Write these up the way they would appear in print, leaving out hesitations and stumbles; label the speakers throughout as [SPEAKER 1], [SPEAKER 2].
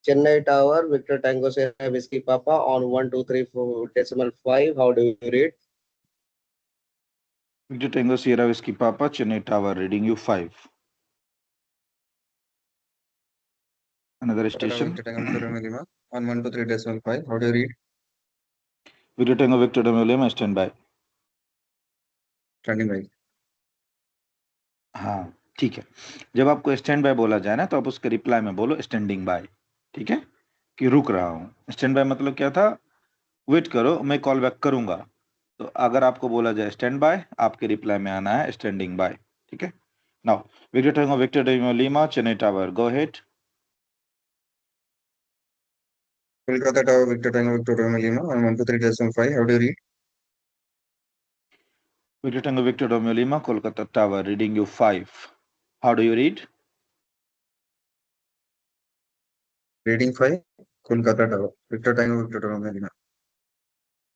[SPEAKER 1] Chennai Tower, Victor Tango Sierra Whiskey Papa on 1, 2, 3, 4 decimal 5. How do you read?
[SPEAKER 2] Victor Tango Sierra Whiskey Papa, Chennai Tower, reading you 5. Another station.
[SPEAKER 3] Victor Tango Victor Romeo Lima on 1, 2, 3 decimal 5. How do you read?
[SPEAKER 2] Victor Tango Victor Romeo Lima, stand by.
[SPEAKER 3] Standing by.
[SPEAKER 2] हाँ ठीक है, जब आपको stand by बोला जाए ना तो आप उसके रिप्लाई में बोलो स्टैंडिंग बाय, ठीक है, कि रुक रहा हूँ। स्टैंड बाय मतलब क्या था, वेट करो मैं कॉल बैक करूंगा। तो अगर आपको बोला जाए स्टैंड बाय, आपके रिप्लाई में आना है स्टैंडिंग बाय, ठीक है। Now Victor Tango Victor Romeo Lima Chennai tower, go ahead.
[SPEAKER 3] Kolkata Tower, Victor Tango Victor Romeo Lima on 1, 2, 3 decimal 5. How do you read?
[SPEAKER 2] Victor Tango Victor Romeo Lima, Kolkata Tower, reading you 5. How do you read?
[SPEAKER 3] Reading 5. Kolkata Tower, Victor Tango Victor Romeo Lima.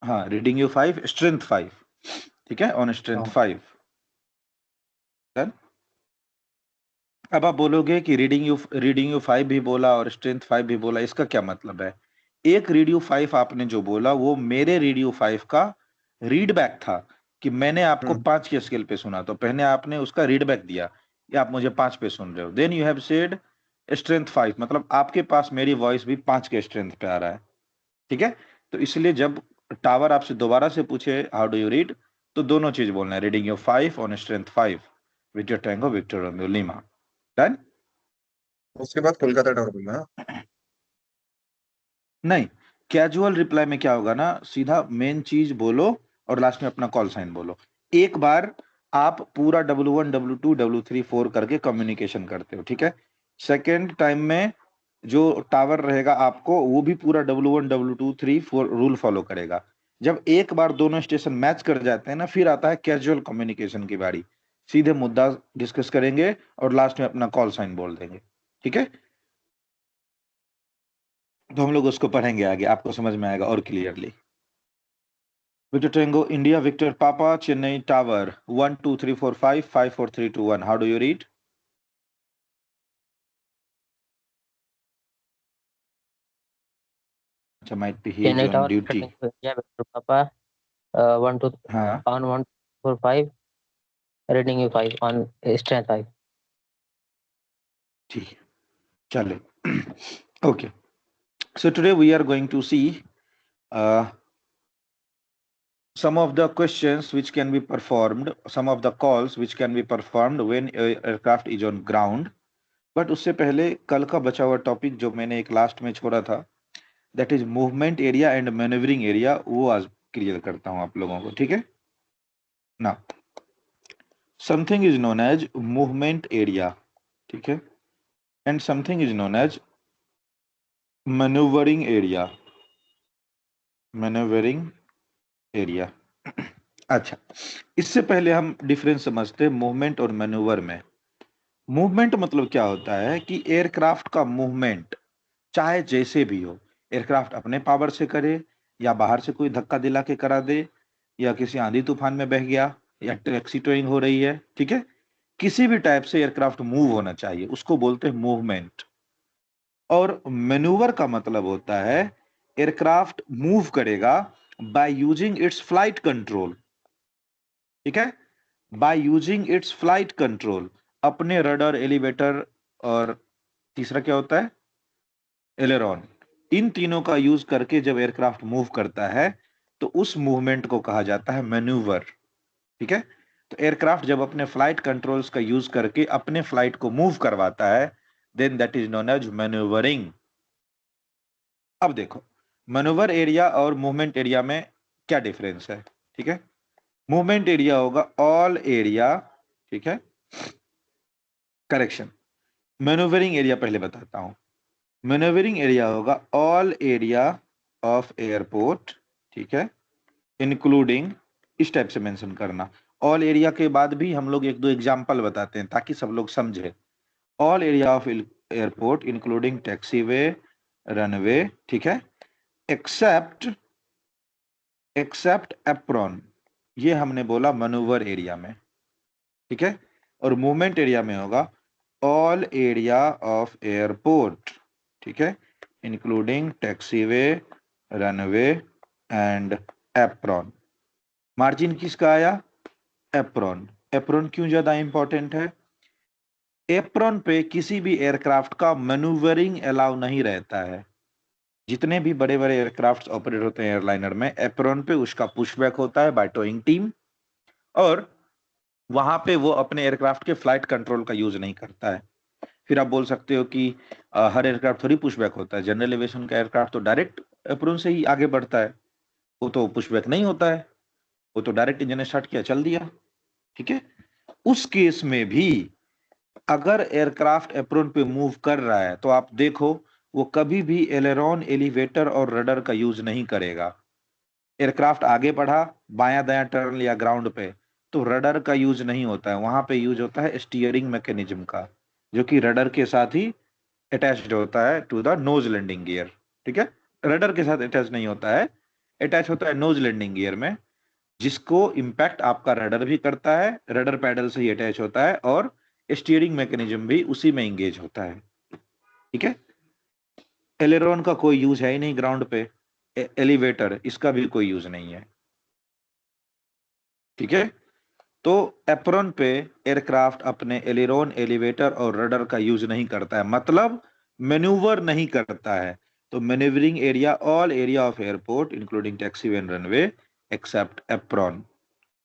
[SPEAKER 2] हाँ, reading you 5, strength 5, ठीक है, on strength 5। Done. अब आप बोलोगे कि reading you 5 भी बोला और स्ट्रेंथ 5 भी बोला, इसका क्या मतलब है? एक रीड यू 5 आपने जो बोला वो मेरे रीड यू 5 का रीड बैक था कि मैंने आपको 5 के स्केल पे सुना, तो पहले आपने उसका रीड बैक दिया कि आप मुझे 5 पे सुन रहे हो। Then you have said strength 5, मतलब आपके पास मेरी वॉइस भी 5 के स्ट्रेंथ पे आ रहा है, ठीक है। तो इसलिए जब टावर आपसे दोबारा से पूछे हाउ डू यू रीड, तो दोनों चीज बोलना है, reading you 5 on strength 5, Victor Tango Victor Romeo Lima. Done.
[SPEAKER 3] उसके बाद कोलकाता टावर बोलना।
[SPEAKER 2] नहीं, कैजुअल रिप्लाई में क्या होगा ना, सीधा मेन चीज बोलो और लास्ट में अपना कॉल साइन बोलो। एक बार आप पूरा W1 W2 W3 4 करके कम्युनिकेशन करते हो, ठीक है। सेकेंड टाइम में जो टावर रहेगा आपको वो भी पूरा W1 W2 3 4 रूल फॉलो करेगा। जब एक बार दोनों स्टेशन मैच कर जाते हैं ना, फिर आता है कैजुअल कम्युनिकेशन की बारी, सीधे मुद्दा डिस्कस करेंगे और लास्ट में अपना कॉल साइन बोल देंगे, ठीक है। तो हम लोग उसको पढ़ेंगे आगे, आपको समझ में आएगा और clearly. Victor Tango India Victor Papa Chennai tower 1 2 3 4 5 5 4 3 2 1, how do you read? might be he is
[SPEAKER 4] Chennai
[SPEAKER 2] on
[SPEAKER 4] Tower,
[SPEAKER 2] duty.
[SPEAKER 4] India, Victor Papa, 1 2
[SPEAKER 2] हाँ
[SPEAKER 4] on 1 4 5, reading you 5 on strength 5.
[SPEAKER 2] ठीक है, चले। Okay, so today we are going to see some of the questions which can be performed, some of the calls which can be performed when aircraft is on ground. But उससे पहले कल का बचा हुआ topic जो मैंने एक last में छोड़ा था, that is movement area and manoeuvring area, वो आज क्लियर करता हूं आप लोगों को, ठीक है ना। Something is known as movement area, ठीक है, and something is known as manoeuvring area, manoeuvring area. अच्छा, इससे पहले हम डिफरेंस समझते हैं मूवमेंट और मैन्यूवर में। मूवमेंट मतलब क्या होता है कि एयरक्राफ्ट का मूवमेंट चाहे जैसे भी हो, एयरक्राफ्ट अपने पावर से करे या बाहर से कोई धक्का दिला के करा दे या किसी आंधी तूफान में बह गया या टैक्सी टोइंग हो रही है, ठीक है, किसी भी टाइप से एयरक्राफ्ट मूव होना चाहिए, उसको बोलते हैं मूवमेंट। और मैन्यूवर का मतलब होता है एयरक्राफ्ट मूव करेगा by using its flight control, ठीक है, by using its flight control, अपने रडर, एलिवेटर और तीसरा क्या होता है, एलेरॉन, इन तीनों का यूज करके जब एयरक्राफ्ट मूव करता है तो उस मूवमेंट को कहा जाता है मैन्यूवर, ठीक है। तो एयरक्राफ्ट जब अपने फ्लाइट कंट्रोल्स का यूज करके अपने फ्लाइट को मूव करवाता है, then that is known as manoeuvring. अब देखो, मैन्यूवर एरिया और मूवमेंट एरिया में क्या डिफरेंस है, ठीक है। मूवमेंट एरिया होगा ऑल एरिया, ठीक है, करेक्शन, मैन्यूवरिंग एरिया पहले बताता हूं। मैन्यूवरिंग एरिया होगा ऑल एरिया ऑफ एयरपोर्ट, ठीक है, इंक्लूडिंग, इस टाइप से मेंशन करना। ऑल एरिया के बाद भी हम लोग एक दो एग्जांपल बताते हैं ताकि सब लोग समझे। All area of airport including taxiway, runway, ठीक है, एक्सेप्ट एक्सेप्ट एप्रॉन, ये हमने बोला मैन्यूवर एरिया में, ठीक है। और मूवमेंट एरिया में होगा ऑल एरिया ऑफ एयरपोर्ट, ठीक है, including taxiway, runway and apron. Margin किसका आया? एप्रॉन। एप्रॉन क्यों ज्यादा इंपॉर्टेंट है? एप्रॉन पे किसी भी एयरक्राफ्ट का मैन्यूवरिंग अलाउ नहीं रहता है। जितने भी बड़े बड़े एयरक्राफ्ट ऑपरेट होते हैं एयरलाइनर में, एप्रॉन पे उसका पुशबैक होता है बाय टोइंग टीम, और वहां पे वो अपने एयरक्राफ्ट के फ्लाइट कंट्रोल का यूज नहीं करता है। फिर आप बोल सकते हो कि हर एयरक्राफ्ट थोड़ी पुशबैक होता है। जनरल एविएशन का एयरक्राफ्ट तो डायरेक्ट एप्रॉन से ही आगे बढ़ता है, वो तो पुशबैक नहीं होता है, वो तो डायरेक्ट इंजन स्टार्ट किया चल दिया, ठीक है। उस केस में भी अगर एयरक्राफ्ट एप्रॉन पे मूव कर रहा है तो आप देखो वो कभी भी एलेरॉन, एलिवेटर और रडर का यूज नहीं करेगा। एयरक्राफ्ट आगे बढ़ा, बायां दायां टर्न लिया ग्राउंड पे, तो रडर का यूज नहीं होता है, वहां पे यूज होता है स्टीयरिंग मैकेनिज्म का, जो कि रडर के साथ ही अटैच्ड होता है to the nose landing gear, ठीक है। रडर के साथ अटैच नहीं होता है, अटैच होता है नोज लैंडिंग गियर में, जिसको इम्पैक्ट आपका रडर भी करता है, रडर पैडल से ही अटैच होता है, और स्टीयरिंग मैकेनिज्म भी उसी में इंगेज होता है, ठीक है। एलेरोन का कोई यूज है ही नहीं ग्राउंड पे, एलिवेटर इसका भी कोई यूज नहीं है, ठीक है। तो एप्रॉन पे एयरक्राफ्ट अपने एलिरोन, एलिवेटर और रडर का यूज नहीं करता है, मतलब मैन्यूवर नहीं करता है। तो manoeuvring area, all area of airport including taxiway and runway except apron,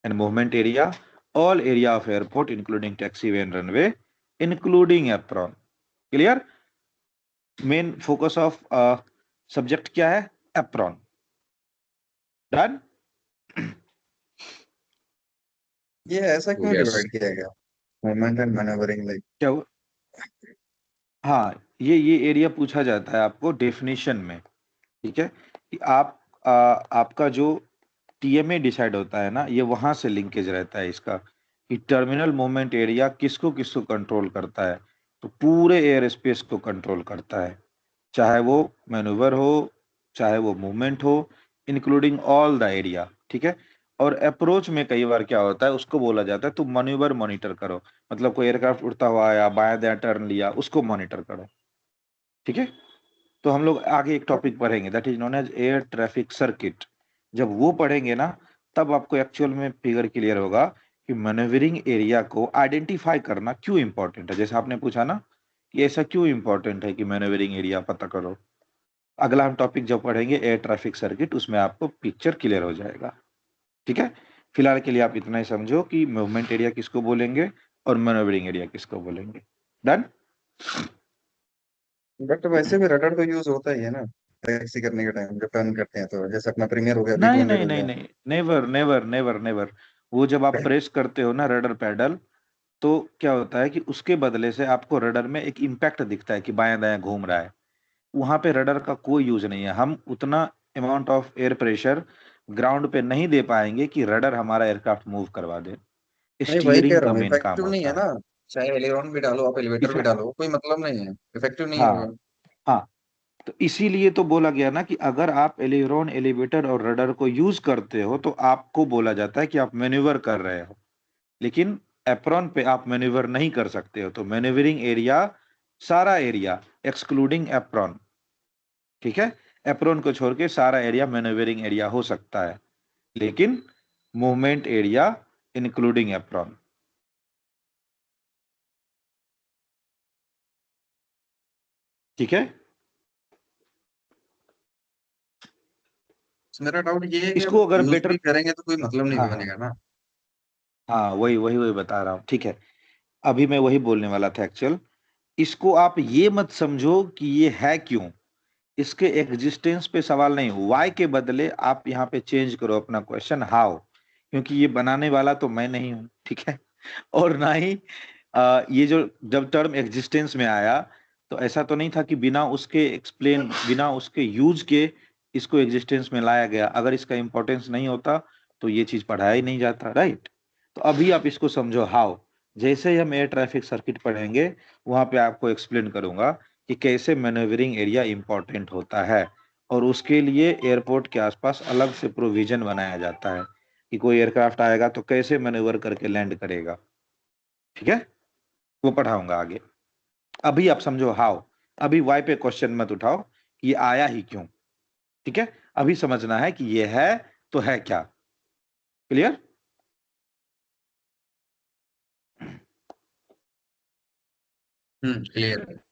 [SPEAKER 2] and movement area, all area of airport including taxiway and runway including apron. Clear? Main focus of subject क्या है? Apron. Done?
[SPEAKER 3] ये ऐसा क्यों
[SPEAKER 5] Yes.
[SPEAKER 3] Divide किया गया, movement and मैनेवरिंग, like?
[SPEAKER 2] क्या हुआ? हाँ, ये एरिया पूछा जाता है आपको डेफिनेशन में, ठीक है, कि आपका जो टीएमए डिसाइड होता है ना, ये वहां से लिंकेज रहता है इसका, कि टर्मिनल मूवमेंट एरिया किसको किसको कंट्रोल करता है। तो पूरे एयर स्पेस को कंट्रोल करता है, चाहे वो मैन्यूवर हो, चाहे वो मूवमेंट हो, इंक्लूडिंग ऑल द एरिया, ठीक है। और अप्रोच में कई बार क्या होता है, उसको बोला जाता है तुम मैन्यूवर मॉनिटर करो, मतलब कोई एयरक्राफ्ट उड़ता हुआ आया, बायां दायां टर्न लिया, उसको मॉनिटर करो, ठीक है। तो हम लोग आगे एक टॉपिक पढ़ेंगे, that is known as air traffic circuit. जब वो पढ़ेंगे ना, तब आपको एक्चुअल में फिगर क्लियर होगा कि मैन्यूवरिंग एरिया को आइडेंटिफाई करना क्यों इंपॉर्टेंट है। जैसे आपने पूछा ना कि ऐसा क्यों इंपॉर्टेंट है कि मैन्यूवरिंग एरिया पता करो, अगला हम टॉपिक जब पढ़ेंगे एयर ट्रैफिक सर्किट, उसमें आपको पिक्चर क्लियर हो जाएगा, ठीक है। फिलहाल के लिए आप इतना ही समझो कि मूवमेंट एरिया किसको बोलेंगे और मैन्यूवरिंग एरिया किसको बोलेंगे। डन?
[SPEAKER 3] बट वैसे भी रडर तो यूज होता ही है ना, टैक्सी करने के टाइम जब टर्न करते हैं, तो जैसे अपना प्रीमियर हो गया,
[SPEAKER 2] नहीं
[SPEAKER 3] V200
[SPEAKER 2] नहीं
[SPEAKER 3] हो
[SPEAKER 2] नहीं
[SPEAKER 3] गया।
[SPEAKER 2] नहीं, नेवर नेवर नेवर नेवर। वो जब आप प्रेस करते हो ना रडर पैडल, तो क्या होता है कि उसके बदले से आपको रडर में एक इम्पैक्ट दिखता है कि बायां दायां घूम रहा है। वहां पे रडर का कोई यूज नहीं है, हम उतना amount of air pressure ground पे नहीं दे पाएंगे कि रडर हमारा एयरक्राफ्ट मूव करवा दे।
[SPEAKER 3] नहीं, वही कह
[SPEAKER 2] स्टीयरिंग
[SPEAKER 3] रहा
[SPEAKER 2] का
[SPEAKER 3] हूँ,
[SPEAKER 2] मेन काम
[SPEAKER 3] इफेक्टिव नहीं है
[SPEAKER 2] होता
[SPEAKER 3] ना।
[SPEAKER 2] है।
[SPEAKER 3] चाहे एलिरॉन भी डालो, आप एलिवेटर भी डालो, कोई मतलब नहीं है, इफेक्टिव नहीं
[SPEAKER 2] हाँ
[SPEAKER 3] होगा।
[SPEAKER 2] हाँ, तो इसीलिए तो बोला गया ना कि अगर आप एलिरोन, एलिवेटर और रडर को यूज करते हो तो आपको बोला जाता है कि आप मैन्यूवर कर रहे हो, लेकिन एप्रॉन पे आप मैन्यूवर नहीं कर सकते हो। तो मैन्यूवरिंग एरिया सारा एरिया एक्सक्लूडिंग एप्रॉन, ठीक है। एप्रॉन को छोड़ के सारा एरिया मैन्यूवरिंग एरिया हो सकता है, लेकिन मूवमेंट एरिया इंक्लूडिंग एप्रॉन, ठीक है।
[SPEAKER 3] मेरा डाउट ये है कि
[SPEAKER 2] इसको
[SPEAKER 3] अब
[SPEAKER 2] अगर
[SPEAKER 3] यूज
[SPEAKER 2] बेटर,
[SPEAKER 3] भी करेंगे तो कोई मतलब नहीं
[SPEAKER 2] हाँ हाँ
[SPEAKER 3] बनेगा ना।
[SPEAKER 2] हाँ, वही वही वही बता रहा हूँ, ठीक है। अभी मैं वही बोलने वाला था एक्चुअल। इसको आप ये मत समझो कि ये है क्यों, इसके एग्जिस्टेंस पे सवाल नहीं, वाई के बदले आप यहाँ पे चेंज करो अपना क्वेश्चन हाउ, क्योंकि ये बनाने वाला तो मैं नहीं हूँ, ठीक है। और ना ही ये जो जब टर्म एग्जिस्टेंस में आया तो ऐसा तो नहीं था कि बिना उसके एक्सप्लेन, बिना उसके यूज के इसको एग्जिस्टेंस में लाया गया। अगर इसका इंपॉर्टेंस नहीं होता तो ये चीज पढ़ाया ही नहीं जाता, राइट। तो अभी आप इसको समझो हाउ। जैसे ही हम एयर ट्रैफिक सर्किट पढ़ेंगे वहां पे आपको एक्सप्लेन करूंगा कि कैसे मैनेवरिंग एरिया इंपॉर्टेंट होता है, और उसके लिए एयरपोर्ट के आसपास अलग से प्रोविजन बनाया जाता है कि कोई एयरक्राफ्ट आएगा तो कैसे मैनेवर करके लैंड करेगा, ठीक है। वो पढ़ाऊंगा आगे। अभी आप समझो हाउ, अभी वाई पे क्वेश्चन मत उठाओ कि ये आया ही क्यों, ठीक है। अभी समझना है कि ये है तो है क्या। क्लियर?
[SPEAKER 3] क्लियर है।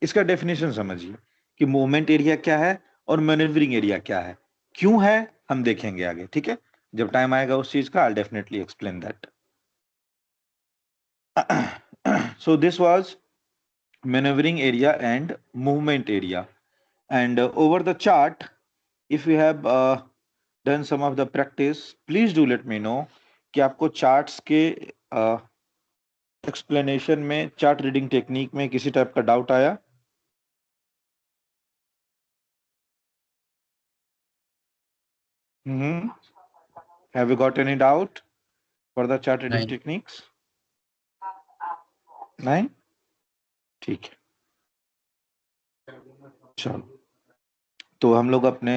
[SPEAKER 2] इसका डेफिनेशन समझिए कि मूवमेंट एरिया क्या है और मैनेवरिंग एरिया क्या है, क्यों है हम देखेंगे आगे, ठीक है। जब टाइम आएगा उस चीज का, I definitely explain that. So this was maneuvering area and movement area, and over the chart, if you have done some of the practice, please do let me know कि आपको charts के explanation में, chart reading technique में किसी type का doubt आया? Have you got any doubt for the chart reading
[SPEAKER 3] नहीं।
[SPEAKER 2] techniques? नहीं? ठीक है, चलो तो हम लोग अपने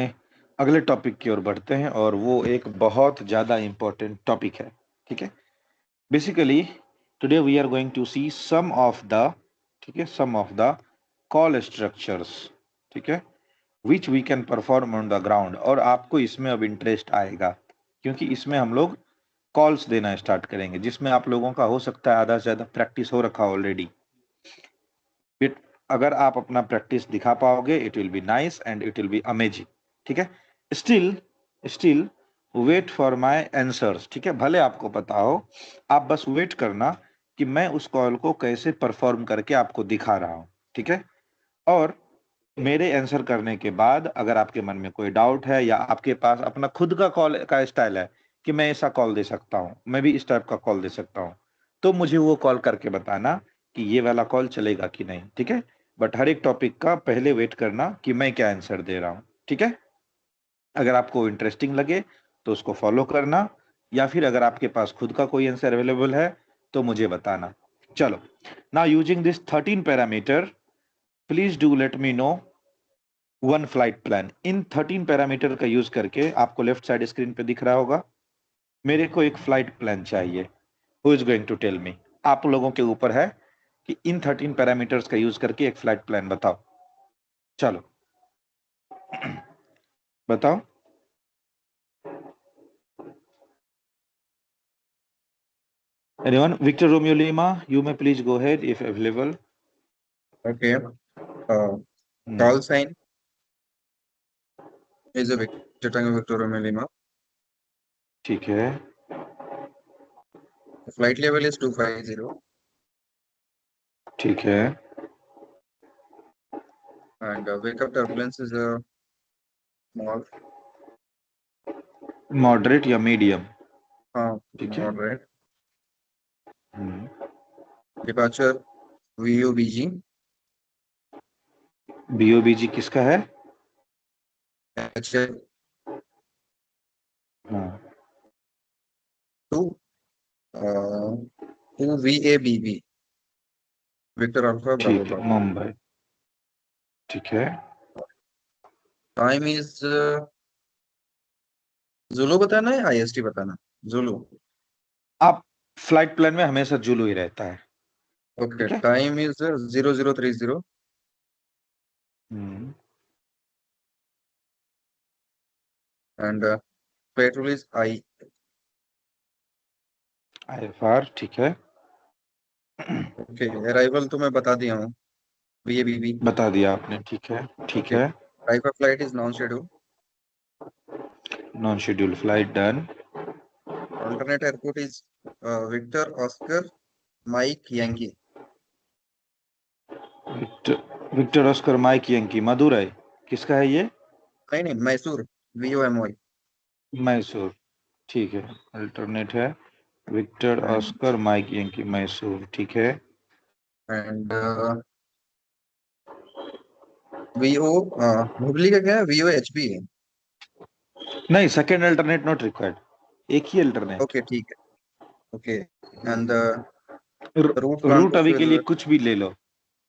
[SPEAKER 2] अगले टॉपिक की ओर बढ़ते हैं, और वो एक बहुत ज्यादा इंपॉर्टेंट टॉपिक है, ठीक है। Basically today we are going to see some of the, ठीक है, some of the call structures, ठीक है, which we can perform on the ground. और आपको इसमें अब इंटरेस्ट आएगा क्योंकि इसमें हम लोग कॉल्स देना स्टार्ट करेंगे, जिसमें आप लोगों का हो सकता है आधा से ज्यादा प्रैक्टिस हो रखा ऑलरेडी। बट अगर आप अपना प्रैक्टिस दिखा पाओगे, it will be nice and it will be amazing, ठीक है। Still wait for my answers, ठीक है। भले आपको पता हो, आप बस वेट करना कि मैं उस कॉल को कैसे परफॉर्म करके आपको दिखा रहा हूं, ठीक है। और मेरे आंसर करने के बाद अगर आपके मन में कोई डाउट है या आपके पास अपना खुद का कॉल का स्टाइल है कि मैं ऐसा कॉल दे सकता हूं, मैं भी इस टाइप का कॉल दे सकता हूं, तो मुझे वो कॉल करके बताना कि ये वाला कॉल चलेगा कि नहीं, ठीक है। बट हर एक टॉपिक का पहले वेट करना कि मैं क्या आंसर दे रहा हूं, ठीक है। अगर आपको इंटरेस्टिंग लगे तो उसको फॉलो करना, या फिर अगर आपके पास खुद का कोई आंसर अवेलेबल है तो मुझे बताना। चलो, now using this 13 parameter, please do let me know one flight plan. In 13 parameter का यूज करके, आपको लेफ्ट साइड स्क्रीन पे दिख रहा होगा, मेरे को एक फ्लाइट प्लान चाहिए। Who is going to tell me? आप लोगों के ऊपर है कि इन 13 पैरामीटर्स का यूज करके एक फ्लाइट प्लान बताओ। चलो बताओ। Anyone? Victor Romeo Lima, you may please go ahead if available.
[SPEAKER 3] Okay.
[SPEAKER 2] Hmm.
[SPEAKER 3] Call sign is a Victor Tango Victor Romeo Lima.
[SPEAKER 2] ठीक है,
[SPEAKER 3] Flight level is 250
[SPEAKER 2] ठीक है,
[SPEAKER 3] and wake up turbulence is a small.
[SPEAKER 2] Moderate या medium, ठीक है।
[SPEAKER 3] Moderate.
[SPEAKER 2] हम्म,
[SPEAKER 3] Departure VOBG
[SPEAKER 2] बीओबीजी किसका है?
[SPEAKER 3] HL
[SPEAKER 2] हाँ,
[SPEAKER 3] 2 VABB Victor Alpha Bravo
[SPEAKER 2] ठीक है,
[SPEAKER 3] Bravo.
[SPEAKER 2] मुंबई, ठीक है।
[SPEAKER 3] Time is Zulu बताना है IST बताना? Zulu.
[SPEAKER 2] आप फ्लाइट प्लान में हमेशा जुलू ही रहता है,
[SPEAKER 3] Okay.
[SPEAKER 2] ठीक है।
[SPEAKER 3] Time is 0030
[SPEAKER 2] hmm,
[SPEAKER 3] and petrol is I.
[SPEAKER 2] IFR, ठीक है।
[SPEAKER 3] Okay. Arrival तो मैं बता दिया हूँ. VABB.
[SPEAKER 2] बता दिया आपने, ठीक है, ठीक
[SPEAKER 3] Okay.
[SPEAKER 2] है।
[SPEAKER 3] Type of flight is non-schedule.
[SPEAKER 2] Non schedule flight done.
[SPEAKER 3] Alternate airport is Victor Oscar Mike Yankee.
[SPEAKER 2] Victor Oscar Mike Yankee, Madurai, किसका है ये?
[SPEAKER 3] नहीं मैसूर VOMY.
[SPEAKER 2] मैसूर, ठीक है। अल्टरनेट है Victor
[SPEAKER 3] And
[SPEAKER 2] Oscar Mike Yankee, Mysore, ठीक है।
[SPEAKER 3] VO हुबली का क्या है? VOHB है.
[SPEAKER 2] नहीं, सेकेंड अल्टरनेट नॉट रिक्वायर्ड, एक ही अल्टरनेट।
[SPEAKER 3] ओके ठीक है. Okay and route
[SPEAKER 2] route
[SPEAKER 3] Kanpur
[SPEAKER 2] अभी के
[SPEAKER 3] से
[SPEAKER 2] लिए कुछ भी ले लो,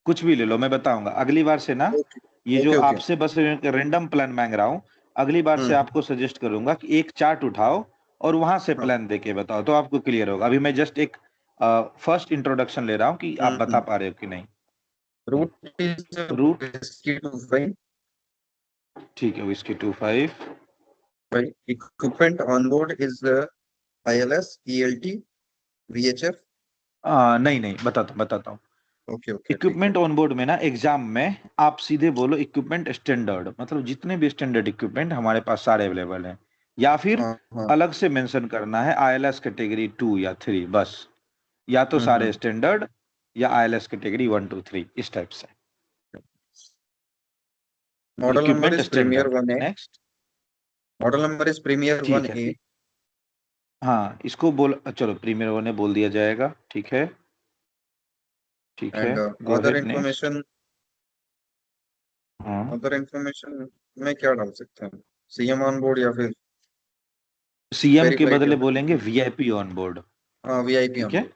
[SPEAKER 2] कुछ भी ले लो, मैं बताऊंगा अगली बार से ना।
[SPEAKER 3] ओके
[SPEAKER 2] ये जो
[SPEAKER 3] ओके ओके.
[SPEAKER 2] आपसे बस रेंडम प्लान मांग रहा हूँ, अगली बार से आपको सजेस्ट करूंगा कि एक चार्ट उठाओ और वहां से
[SPEAKER 3] हाँ
[SPEAKER 2] प्लान देके बताओ, तो आपको क्लियर होगा। अभी मैं जस्ट एक फर्स्ट इंट्रोडक्शन ले रहा हूँ कि आप बता पा रहे हो कि नहीं।
[SPEAKER 3] रूट इज
[SPEAKER 2] रूट
[SPEAKER 3] whiskey 25
[SPEAKER 2] ठीक है, whisky 25
[SPEAKER 3] by equipment on board is ILS, ELT, VHF.
[SPEAKER 2] नहीं नहीं बताता हूँ।
[SPEAKER 3] ओके ओके ठीक है।
[SPEAKER 2] इक्विपमेंट ऑन बोर्ड में ना एग्जाम में आप सीधे बोलो इक्विपमेंट स्टैंडर्ड, मतलब जितने भी स्टैंडर्ड इक्विपमेंट हमारे पास सारे अवेलेबल हैं, या फिर
[SPEAKER 3] हाँ
[SPEAKER 2] अलग से मेंशन करना है ILS कैटेगरी 2 या 3, बस। या तो सारे स्टैंडर्ड या ILS कैटेगरी 1 2 3 इस टाइप से।
[SPEAKER 3] Model number
[SPEAKER 2] equipment
[SPEAKER 3] is Premier
[SPEAKER 2] standard
[SPEAKER 3] 1A.
[SPEAKER 2] Next.
[SPEAKER 3] Model number is Premier
[SPEAKER 2] ठीक है
[SPEAKER 3] 1A.
[SPEAKER 2] हाँ, इसको बोल, चलो प्रीमियर 1 ने बोल दिया जाएगा, ठीक है ठीक है।
[SPEAKER 3] And
[SPEAKER 2] go
[SPEAKER 3] other
[SPEAKER 2] ahead next.
[SPEAKER 3] Information,
[SPEAKER 2] हाँ,
[SPEAKER 3] अदर इंफॉर्मेशन में क्या डाल सकते हैं? सीएम ऑन बोर्ड या फिर
[SPEAKER 2] CM के
[SPEAKER 3] वेरीफाइड
[SPEAKER 2] बदले
[SPEAKER 3] या
[SPEAKER 2] बोलेंगे
[SPEAKER 3] फिर
[SPEAKER 2] VIP ऑन बोर्ड,
[SPEAKER 3] वीआईपी
[SPEAKER 2] ठीक
[SPEAKER 3] ऑन
[SPEAKER 2] है,
[SPEAKER 3] board?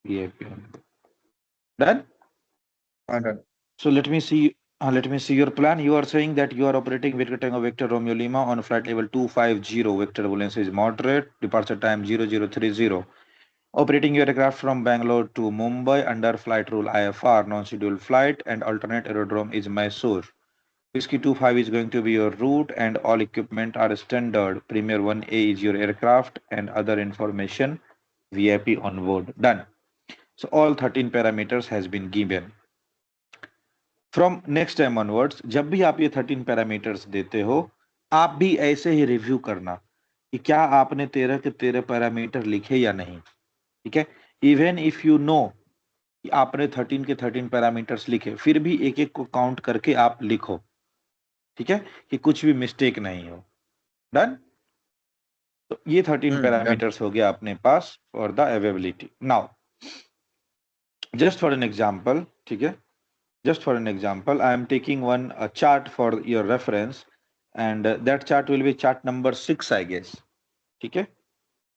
[SPEAKER 2] VIP on board, done.
[SPEAKER 3] हाँ done.
[SPEAKER 2] So let me see your plan. You are saying that you are operating Victor Tango Victor Romeo Lima on flight level 250. Vector turbulence is moderate. Departure time 0030. Operating your aircraft from Bangalore to Mumbai under flight rule IFR. Non-scheduled flight and alternate aerodrome is Mysore. Whiskey 25 is going to be your route and all equipment are standard. Premier 1A is your aircraft and other information VIP on board. Done. So all 13 parameters has been given. From next time onwards जब भी आप ये 13 parameters देते हो, आप भी ऐसे ही review करना कि क्या आपने 13 के 13 पैरामीटर लिखे या नहीं, ठीक है। इवन इफ यू नो कि आपने 13 के 13 पैरामीटर्स लिखे, फिर भी एक एक को काउंट करके आप लिखो, ठीक है, कि कुछ भी मिस्टेक नहीं हो। डन। तो ये 13
[SPEAKER 3] डन।
[SPEAKER 2] पैरामीटर्स हो गया अपने पास for the availability. Now just for an example, ठीक है, just for an example, I am taking one chart for your reference and that chart will be chart number 6 I guess, ठीक है।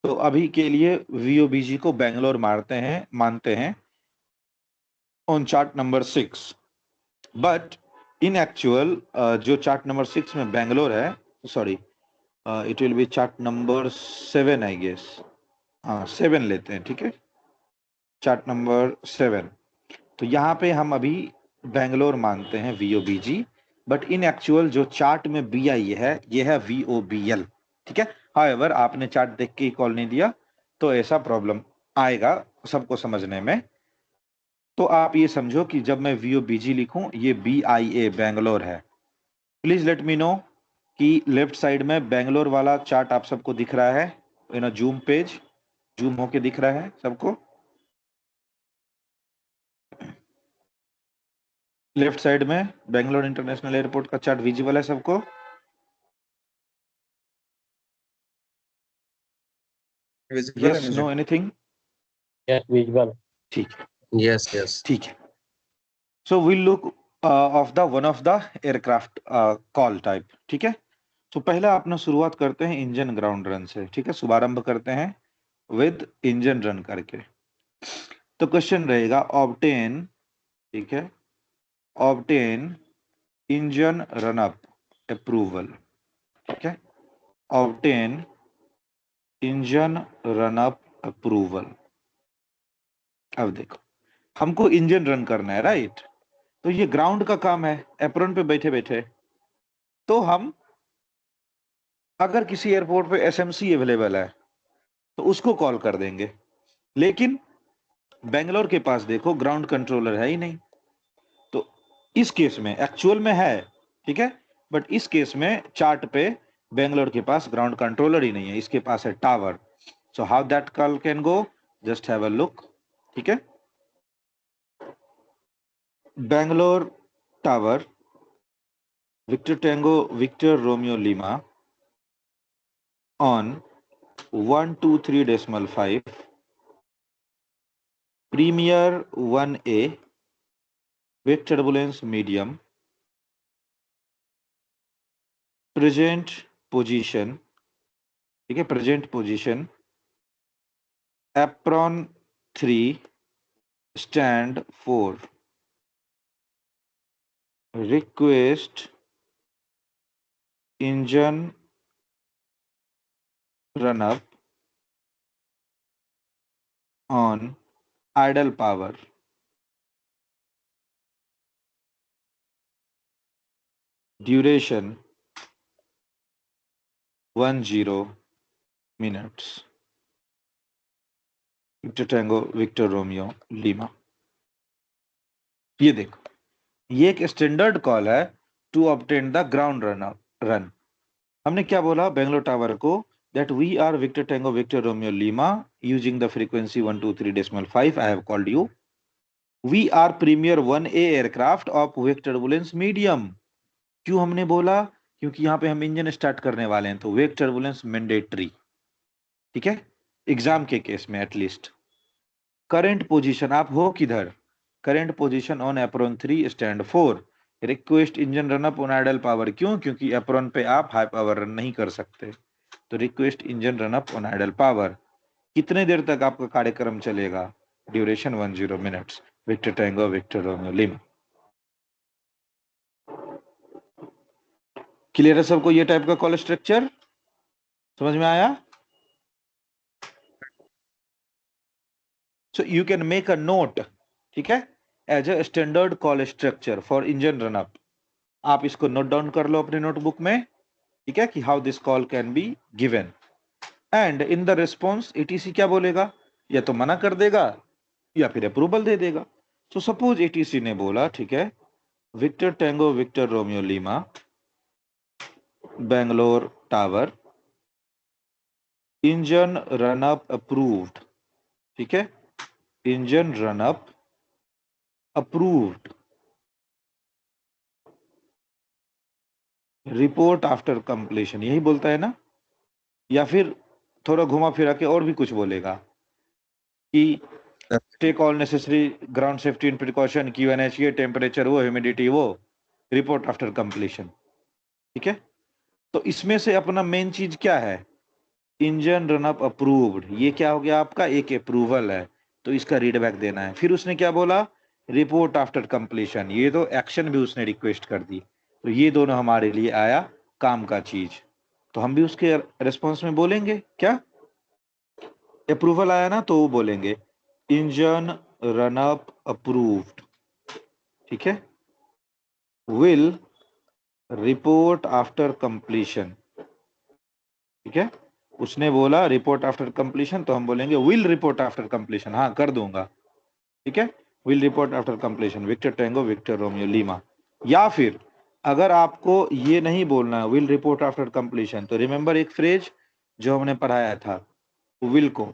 [SPEAKER 2] तो अभी के लिए VOBG को बेंगलोर मानते हैं on chart number 6, but in actual जो chart number 6 में बेंगलोर है, sorry it will be chart number 7 I guess, हाँ 7 लेते हैं, ठीक है, chart number 7। तो यहाँ पे हम अभी बेंगलोर मानते हैं VOBG, बट इन एक्चुअल जो चार्ट में BI है ये है VOBL, ठीक है। हाउएवर आपने चार्ट देख के ही कॉल नहीं दिया तो ऐसा प्रॉब्लम आएगा सबको समझने में। तो आप ये समझो कि जब मैं VOBG लिखूं ये BIA बेंगलोर है। प्लीज लेट मी नो कि लेफ्ट साइड में बेंगलोर वाला चार्ट आप सबको दिख रहा है, इन जूम पेज, जूम होके दिख रहा है सबको? लेफ्ट साइड में बेंगलोर इंटरनेशनल एयरपोर्ट का चार्ट विजिबल है सबको?
[SPEAKER 3] विजिबल है
[SPEAKER 2] यस
[SPEAKER 3] मुझे।
[SPEAKER 2] Know anything?
[SPEAKER 4] Yes, visual.
[SPEAKER 2] ठीक है
[SPEAKER 1] Yes.
[SPEAKER 2] ठीक है। So will look of the one of the aircraft call type, ठीक है। तो पहला अपना शुरुआत करते हैं इंजन ग्राउंड रन से, ठीक है, शुभारंभ करते हैं विद इंजन रन करके। तो क्वेश्चन रहेगा ऑब्टेन, ठीक है, obtain engine run up approval, ठीक है, obtain engine run up approval. अब देखो हमको इंजन रन करना है, राइट। तो ये ग्राउंड का काम है, एप्रोन पे बैठे बैठे। तो हम अगर किसी एयरपोर्ट पे SMC अवेलेबल है तो उसको कॉल कर देंगे, लेकिन बेंगलोर के पास देखो ग्राउंड कंट्रोलर है ही नहीं। तो इस केस में एक्चुअल में है, ठीक है, बट इस केस में चार्ट पे बेंगलोर के पास ग्राउंड कंट्रोलर ही नहीं है, इसके पास है tower. So how that call can go, just have a look, ठीक है। Bangalore Tower, Victor Tango, Victor Romeo Lima on 123.5, Premier 1A with turbulence medium, present position, ठीक है, present position, apron 3, stand 4, request engine run up on idle power. Duration 10 minutes. Victor Tango, Victor Romeo, Lima. ये देखो, ये एक standard call है to obtain the ground run. हमने क्या बोला बेंगलोर टावर को, that we are Victor Tango Victor Romeo Lima using the frequency 123.5. I have called you. We are Premier 1A aircraft of weak turbulence medium. क्यों हमने बोला? क्योंकि यहाँ पे हम इंजन स्टार्ट करने वाले हैं, तो वेक टर्बुलेंस मैंडेटरी, ठीक है, एग्जाम के केस में एटलीस्ट। करंट पोजीशन, आप हो किधर? Current position on apron 3 stand 4। Request engine run up on idle power, क्यों? क्योंकि एप्रोन पे आप हाई पावर रन नहीं कर सकते, तो request engine run up on idle power. कितने देर तक आपका कार्यक्रम चलेगा? Duration 10 minutes. Victor Tango Victor Romeo Lima. Clear है सबको ये टाइप का कॉल स्ट्रक्चर? समझ में आया? So you can make a note, ठीक है, as a standard call structure for engine run up. आप इसको नोट डाउन कर लो अपने नोटबुक में, ठीक है, कि how this call can be given. And in the response ATC क्या बोलेगा? या तो मना कर देगा या फिर अप्रूवल दे देगा। तो सपोज एटीसी ने बोला, ठीक है, Victor Tango Victor Romeo Lima Bangalore tower engine run up approved, ठीक है, engine run up approved, report after completion, यही बोलता है ना? या फिर थोड़ा घुमा फिरा के और भी कुछ बोलेगा कि take all necessary ground safety and precaution, QNH, temperature वो, ह्यूमिडिटी वो, रिपोर्ट आफ्टर कंप्लीशन, ठीक है। तो इसमें से अपना मेन चीज क्या है? इंजन रन अप अप्रूव्ड, ये क्या हो गया आपका? एक अप्रूवल है, तो इसका रीडबैक देना है। फिर उसने क्या बोला? रिपोर्ट आफ्टर कंप्लीशन, ये तो एक्शन भी उसने रिक्वेस्ट कर दी, तो ये दोनों हमारे लिए आया काम का चीज, तो हम भी उसके रेस्पॉन्स में बोलेंगे क्या? अप्रूवल आया ना, तो वो बोलेंगे इंजन रन अप अप्रूव्ड, ठीक है, विल रिपोर्ट आफ्टर कंप्लीशन, ठीक है। उसने बोला रिपोर्ट आफ्टर कंप्लीशन, तो हम बोलेंगे विल रिपोर्ट आफ्टर कंप्लीशन, हाँ कर दूंगा, ठीक है, will report after completion Victor Tango Victor Romeo Lima. या फिर अगर आपको ये नहीं बोलना है विल रिपोर्ट आफ्टर कंप्लीशन, तो रिमेंबर एक फ्रेज जो हमने पढ़ाया था, wilco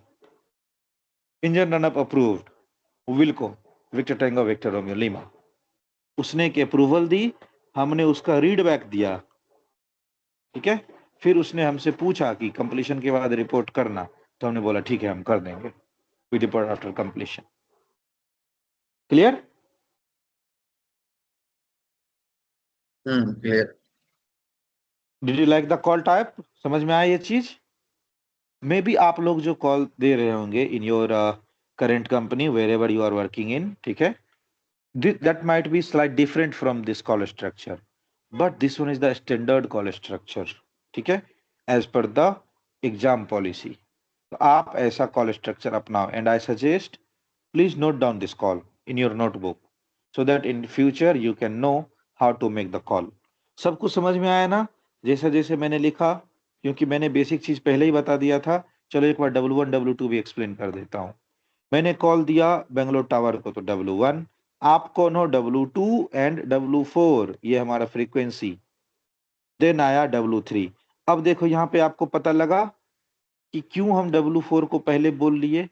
[SPEAKER 2] engine run up approved, wilco Victor Tango Victor Romeo Lima. उसने एक अप्रूवल दी, हमने उसका रीडबैक दिया, ठीक है। फिर उसने हमसे पूछा कि कंप्लीशन के बाद रिपोर्ट करना, तो हमने बोला ठीक है हम कर देंगे, we report after completion. Clear?
[SPEAKER 3] Clear.
[SPEAKER 2] Did you like the call type? समझ में आया ये चीज? मे बी आप लोग जो कॉल दे रहे होंगे in your current company wherever you are working in, ठीक है, that might be slight different from this call structure, but this one is the standard call structure, ठीक है, as per the exam policy। तो आप ऐसा call structure अपनाओ, and I suggest please note down this call in your notebook so that in future you can know how to make the call. सब कुछ समझ में आया ना जैसे जैसे मैंने लिखा? क्योंकि मैंने बेसिक चीज पहले ही बता दिया था। चलो एक बार W1 W2 भी एक्सप्लेन कर देता हूँ। मैंने कॉल दिया बेंगलोर टावर को, तो W1, आप कौन हो? W2 एंड W4, ये हमारा फ्रीक्वेंसी। देन आया W3। अब देखो यहाँ पे आपको पता लगा कि क्यों हम W4 को पहले बोल लिए।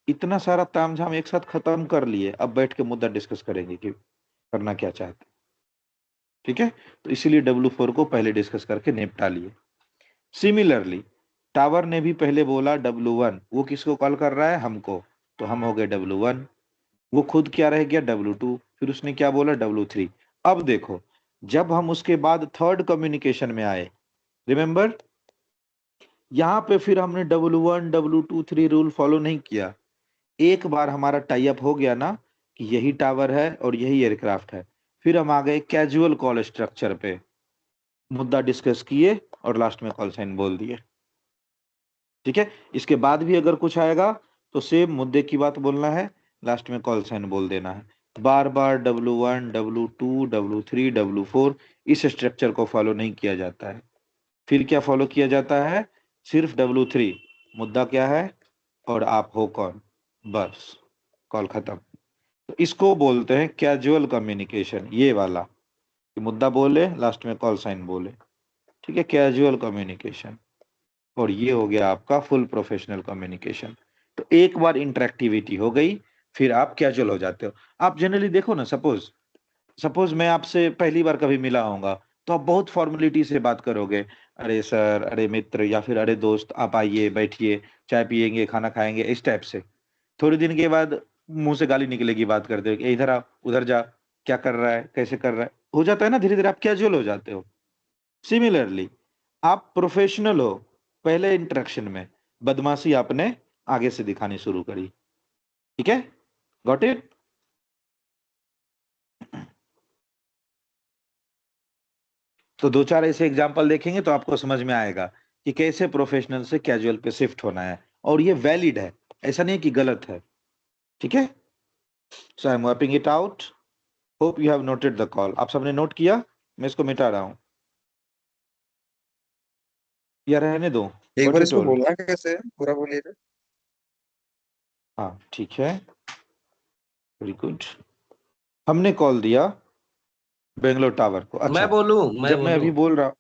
[SPEAKER 2] इतना सारा तामझाम एक साथ खत्म कर लिए, अब बैठ के मुद्दा डिस्कस करेंगे कि करना क्या चाहते, ठीक है। तो इसीलिए W4 को पहले डिस्कस करके निपटा लिए। सिमिलरली टावर ने भी पहले बोला W1, वो किसको कॉल कर रहा है? हमको, तो हम हो गए W1। वो खुद क्या रह गया? W2। फिर उसने क्या बोला? W3। अब देखो जब हम उसके बाद थर्ड कम्युनिकेशन में आए, रिमेंबर यहां पे फिर हमने W1 W2 3 रूल फॉलो नहीं किया। एक बार हमारा टाई अप हो गया ना कि यही टावर है और यही एयरक्राफ्ट है, फिर हम आ गए कैजुअल कॉल स्ट्रक्चर पे, मुद्दा डिस्कस किए और लास्ट में कॉल साइन बोल दिए, ठीक है। इसके बाद भी अगर कुछ आएगा तो सेम मुद्दे की बात बोलना है, लास्ट में कॉल साइन बोल देना है। बार बार W1 W2 W3 W4 इस स्ट्रक्चर को फॉलो नहीं किया जाता है। फिर क्या फॉलो किया जाता है? सिर्फ W3, मुद्दा क्या है और आप हो कौन, बस कॉल खत्म। तो इसको बोलते हैं कैजुअल कम्युनिकेशन, ये वाला कि मुद्दा बोले लास्ट में कॉल साइन बोले, ठीक है, कैजुअल कम्युनिकेशन। और ये हो गया आपका फुल प्रोफेशनल कम्युनिकेशन। तो एक बार इंटरेक्टिविटी हो गई, फिर आप कैजुअल हो जाते हो। आप जनरली देखो ना, सपोज मैं आपसे पहली बार कभी मिला होऊंगा, तो आप बहुत फॉर्मेलिटी से बात करोगे, अरे सर, अरे मित्र, या फिर अरे दोस्त, आप आइए बैठिए, चाय पियेंगे, खाना खाएंगे, इस टाइप से। थोड़ी दिन के बाद मुंह से गाली निकलेगी बात करते हो, इधर आ उधर जा, क्या कर रहा है, कैसे कर रहा है, हो जाता है ना, धीरे धीरे आप कैजुअल हो जाते हो। सिमिलरली आप प्रोफेशनल हो, पहले इंटरेक्शन में बदमाशी आपने आगे से दिखानी शुरू करी, ठीक है, गॉट इट। तो दो चार ऐसे एग्जांपल देखेंगे तो आपको समझ में आएगा कि कैसे प्रोफेशनल से कैजुअल पे शिफ्ट होना है, और ये वैलिड है, ऐसा नहीं कि गलत है, ठीक है। So I am working it out, hope you have noted the call. आप सबने नोट किया? मैं इसको मिटा रहा हूं या रहने दो?
[SPEAKER 3] एक
[SPEAKER 2] व्हाट
[SPEAKER 3] बार
[SPEAKER 2] यू
[SPEAKER 3] इसको
[SPEAKER 2] टोल्ड?
[SPEAKER 3] बोलना कैसे है, पूरा बोलिएगा।
[SPEAKER 2] हाँ ठीक है, वेरी गुड। हमने कॉल दिया बेंगलोर टावर को।
[SPEAKER 1] मैं
[SPEAKER 2] अच्छा,
[SPEAKER 1] बोलूं मैं
[SPEAKER 2] जब मैं
[SPEAKER 1] बोलूं
[SPEAKER 2] अभी बोल रहा,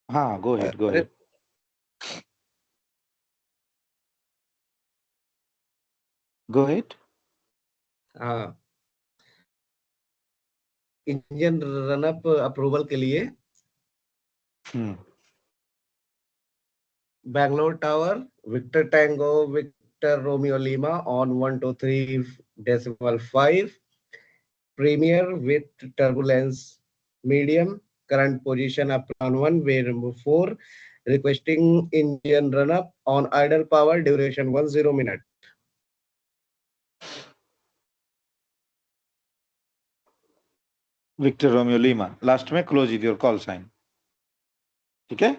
[SPEAKER 2] हाँ गो हेड गो
[SPEAKER 3] अरे
[SPEAKER 2] हेड। Go ahead.
[SPEAKER 1] हाँ, इंजन रनअप अप्रूवल के लिए Bangalore tower, Victor Tango Victor Romeo Lima on 123.5, Premier with turbulence medium, current position up on 1 way number 4, requesting engine run up on idle power, duration 10 minute.
[SPEAKER 2] Victor Romeo Lima, last में close with your call sign, ठीक है।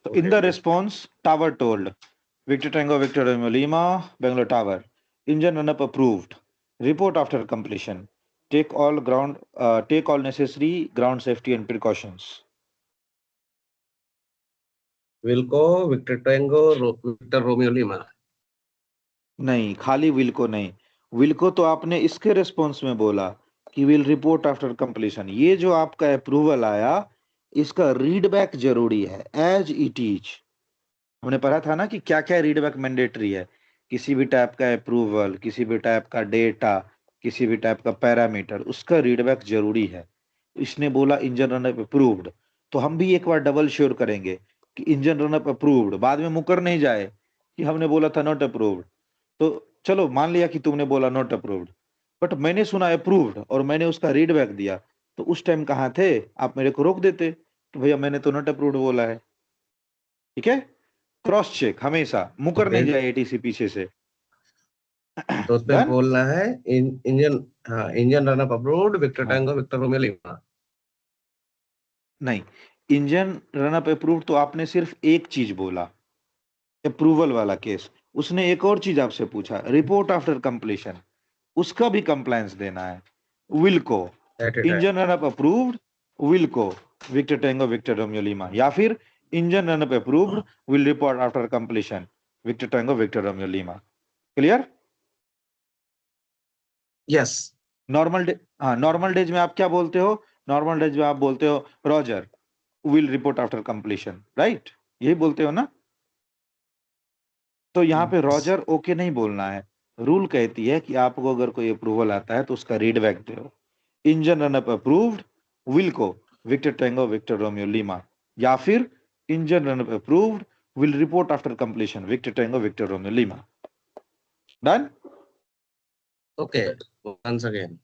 [SPEAKER 2] तो in the
[SPEAKER 1] Okay.
[SPEAKER 2] Response tower told Victor Tango Victor Romeo Lima Bangalore tower, engine run up approved, report after completion, take all ground take all necessary ground safety and precautions.
[SPEAKER 1] Wilco Victor Tango Victor Romeo Lima.
[SPEAKER 2] नहीं, खाली will को नहीं, will को तो आपने इसके response में बोला कि विल रिपोर्ट आफ्टर कंप्लीशन। ये जो आपका अप्रूवल आया, इसका रीडबैक जरूरी है एज इट इज। हमने पढ़ा था ना कि क्या क्या रीडबैक मैंडेटरी है, किसी भी टाइप का अप्रूवल, किसी भी टाइप का डेटा, किसी भी टाइप का पैरामीटर, उसका रीडबैक जरूरी है। इसने बोला इंजन रनअप अप्रूव्ड, तो हम भी एक बार डबल श्योर करेंगे कि इंजन रनअप अप्रूव्ड, बाद में मुकर नहीं जाए कि हमने बोला था नॉट अप्रूव्ड। तो चलो मान लिया कि तुमने बोला नॉट अप्रूव्ड, बट मैंने सुना अप्रूव्ड और मैंने उसका रीडबैक दिया, तो उस टाइम कहाँ थे? आप मेरे को रोक देते कि भैया मैंने तो नॉट अप्रूव्ड बोला है, ठीक है। क्रॉस चेक हमेशा, मुकर नहीं
[SPEAKER 1] Okay.
[SPEAKER 2] जाए एटीसी पीछे से।
[SPEAKER 1] तो उसमें
[SPEAKER 2] डन।
[SPEAKER 1] बोलना है इंजन, हाँ, इंजन रनअप अप्रूव्ड विक्टर
[SPEAKER 2] हाँ
[SPEAKER 1] टैंगो विक्टर रोमियो लीमा।
[SPEAKER 2] नहीं, इंजन रनअप अप्रूव्ड तो आपने सिर्फ एक चीज बोला, अप्रूवल वाला केस। उसने एक और चीज आपसे पूछा, रिपोर्ट आफ्टर कंप्लीशन, उसका भी कंप्लायंस देना है। Wilco
[SPEAKER 1] Right.
[SPEAKER 2] Engine run up approved, wilco Victor Tango Victor Romeo Lima, या फिर engine run up approved, will report after completion, Victor Tango Victor Romeo Lima. Clear?
[SPEAKER 1] Yes.
[SPEAKER 2] Normal day, हाँ normal days में आप क्या बोलते हो? Normal days में आप बोलते हो Roger will report after completion, right? यही बोलते हो ना? तो यहाँ पे रॉजर ओके नहीं बोलना है। रूल कहती है कि आपको अगर कोई अप्रूवल आता है तो उसका रीडबैक दो। Engine run up approved, wilco Victor Tango Victor Romeo Lima, या फिर engine run up approved, will report after completion, Victor Tango Victor Romeo Lima. Done?
[SPEAKER 1] Okay. Once again.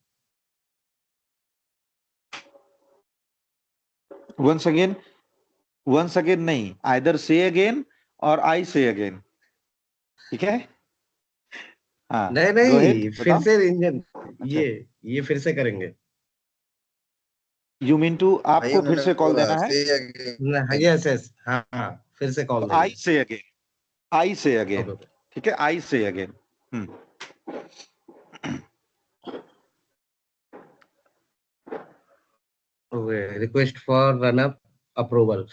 [SPEAKER 2] Once again नहीं, आइदर से अगेन और I से again, ठीक है। हाँ
[SPEAKER 1] नहीं
[SPEAKER 2] go ahead,
[SPEAKER 1] नहीं, फिर
[SPEAKER 2] बताओ।
[SPEAKER 1] से इंजन,
[SPEAKER 2] अच्छा,
[SPEAKER 1] ये फिर से करेंगे।
[SPEAKER 2] यू मीन टू
[SPEAKER 3] भाई
[SPEAKER 2] आपको फिर
[SPEAKER 3] उन्होंने
[SPEAKER 2] से कॉल
[SPEAKER 3] बोला
[SPEAKER 2] देना है?
[SPEAKER 3] से अगेन।
[SPEAKER 1] यस यस, हाँ हाँ, फिर से
[SPEAKER 2] तो
[SPEAKER 1] कॉल
[SPEAKER 2] आई
[SPEAKER 1] देंगे।
[SPEAKER 2] से अगेन, आई से अगेन,
[SPEAKER 1] ओके ओके।
[SPEAKER 2] ठीक है, आई से again.
[SPEAKER 1] Okay. Request for run-up approval.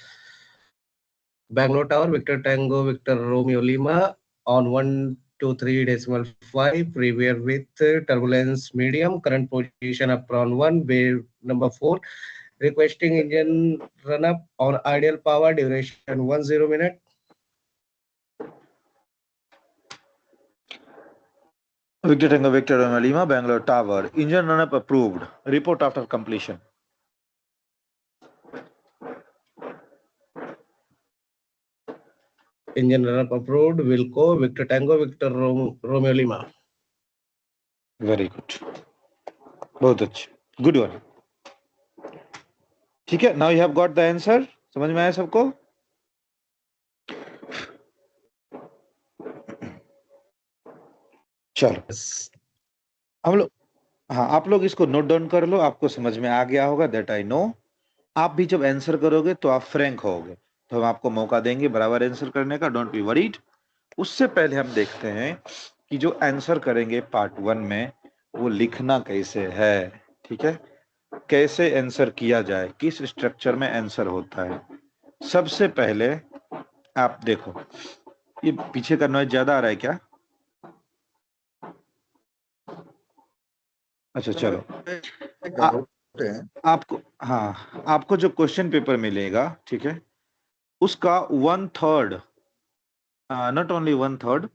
[SPEAKER 1] Bangalore Tower, Victor Tango, Victor Romeo Lima on 123.5, preview with turbulence medium, current position apron 1, wave number 4, requesting engine run-up on ideal power, duration 10 minute.
[SPEAKER 2] Victor Tango, Victor Romeo Lima, Bangalore Tower, engine run-up approved, report after completion.
[SPEAKER 1] Engine run-up approved, Wilco, Victor Tango, Victor Romeo Lima.
[SPEAKER 2] Very good, बहुत अच्छे, good one. ठीक है, now you have got the answer, समझ में आया सबको? चलो हम लोग, हाँ आप लोग इसको नोट डाउन कर लो, आपको समझ में आ गया होगा, दैट आई नो। आप भी जब आंसर करोगे तो आप फ्रैंक होगे, तो हम आपको मौका देंगे बराबर आंसर करने का, डोंट बी वरीड। उससे पहले हम देखते हैं कि जो आंसर करेंगे पार्ट 1 में वो लिखना कैसे है। ठीक है, कैसे आंसर किया जाए, किस स्ट्रक्चर में आंसर होता है। सबसे पहले आप देखो, ये पीछे का नॉइज ज्यादा आ रहा है क्या? अच्छा चलो, आपको, हाँ आपको जो क्वेश्चन पेपर मिलेगा, ठीक है, उसका 1/3, नॉट ओनली 1/3,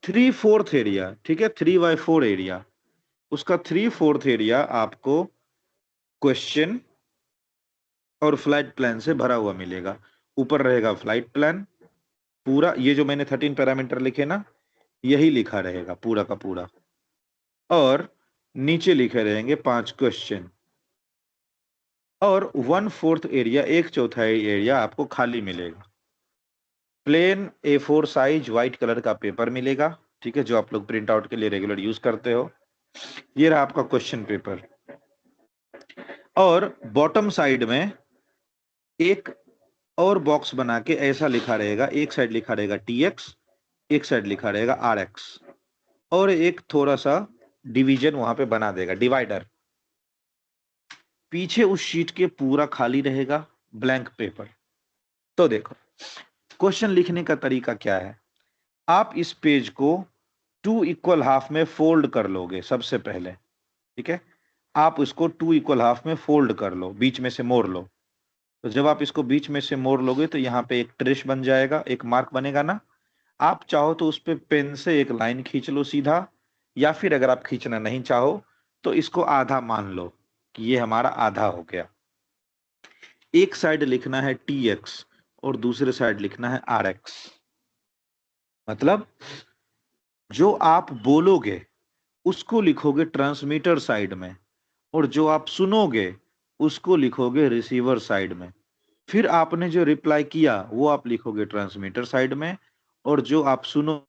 [SPEAKER 2] 3/4 एरिया, ठीक है, 3/4 एरिया, उसका 3/4 एरिया आपको क्वेश्चन और फ्लाइट प्लान से भरा हुआ मिलेगा। ऊपर रहेगा फ्लाइट प्लान पूरा, ये जो मैंने 13 पैरामीटर लिखे ना, यही लिखा रहेगा पूरा का पूरा, और नीचे लिखे रहेंगे 5 क्वेश्चन, और 1/4 एरिया, 1/4 एरिया आपको खाली मिलेगा। Plain A4 size white colour का पेपर मिलेगा, ठीक है, जो आप लोग प्रिंट आउट के लिए रेगुलर यूज करते हो। ये रहा आपका क्वेश्चन पेपर, और बॉटम साइड में एक और बॉक्स बना के ऐसा लिखा रहेगा, एक साइड लिखा रहेगा TX, एक साइड लिखा रहेगा RX, और एक थोड़ा सा डिवीजन वहां पे बना देगा, डिवाइडर। पीछे उस शीट के पूरा खाली रहेगा, ब्लैंक पेपर। तो देखो क्वेश्चन लिखने का तरीका क्या है, आप इस पेज को 2 इक्वल हाफ में फोल्ड कर लोगे सबसे पहले, ठीक है, आप उसको 2 इक्वल हाफ में फोल्ड कर लो, बीच में से मोड़ लो। तो जब आप इसको बीच में से मोड़ लोगे तो यहाँ पे एक ट्रेस बन जाएगा, एक मार्क बनेगा ना। आप चाहो तो उस पे पेन से एक लाइन खींच लो सीधा, या फिर अगर आप खींचना नहीं चाहो तो इसको आधा मान लो कि ये हमारा आधा हो गया। एक साइड लिखना है TX और दूसरे साइड लिखना है RX। मतलब जो आप बोलोगे उसको लिखोगे ट्रांसमीटर साइड में, और जो आप सुनोगे उसको लिखोगे रिसीवर साइड में। फिर आपने जो रिप्लाई किया वो आप लिखोगे ट्रांसमीटर साइड में, और जो आप सुनो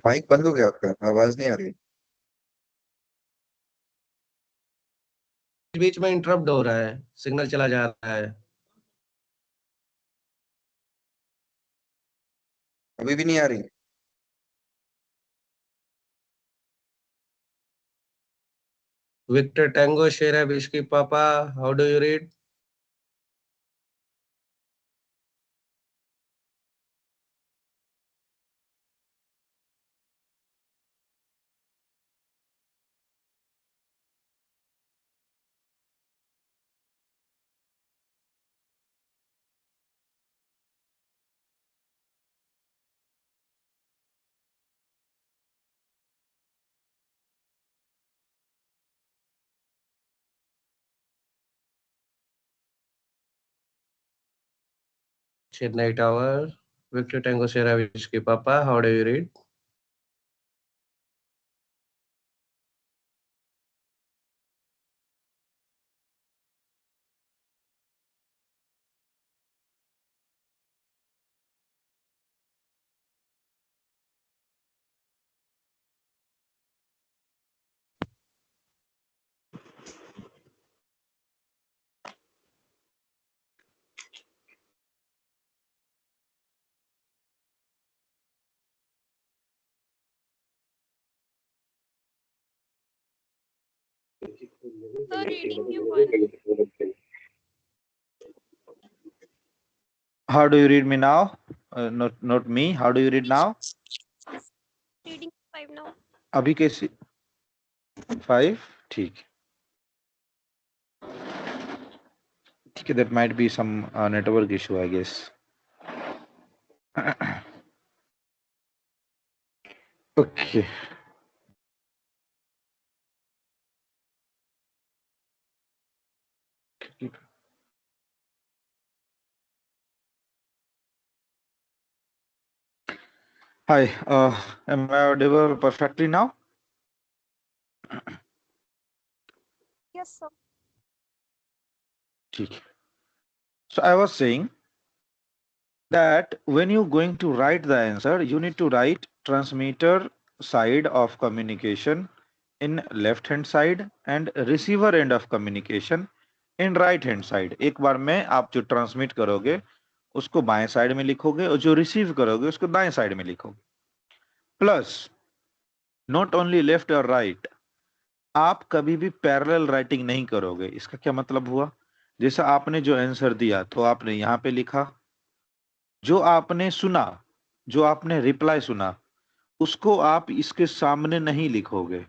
[SPEAKER 3] माइक बंद हो गया आपका, आवाज नहीं आ रही।
[SPEAKER 1] बीच में इंटरप्ट हो रहा है, सिग्नल चला जा रहा है।
[SPEAKER 3] अभी भी नहीं आ रही।
[SPEAKER 1] Victor Tango, Sierra Whiskey Papa, how do you read? Chennai Tower, Victor Tango, Sierra Whiskey Papa, how do you read?
[SPEAKER 5] So reading view 1.
[SPEAKER 2] How do you read me now? Not me. How do you read now?
[SPEAKER 5] Reading 5 now.
[SPEAKER 2] अभी कैसे 5 ठीक है, that might be some network issue, I guess. Okay. Hi, am I audible perfectly now?
[SPEAKER 5] Yes, sir.
[SPEAKER 2] ठीक है. So I was saying that when you're going to write the answer, you need to write transmitter side of communication in left hand side and receiver end of communication in right hand side. एक बार में आप जो transmit करोगे उसको बाएं side में लिखोगे और जो रिसीव करोगे उसको दाएं साइड में लिखोगे. प्लस नॉट ओनली लेफ्ट और राइट, आप कभी भी पैरेलल राइटिंग नहीं करोगे. इसका क्या मतलब हुआ? जैसा आपने जो आंसर दिया तो आपने यहाँ पे लिखा, जो आपने सुना, जो आपने रिप्लाई सुना उसको आप इसके सामने नहीं लिखोगे,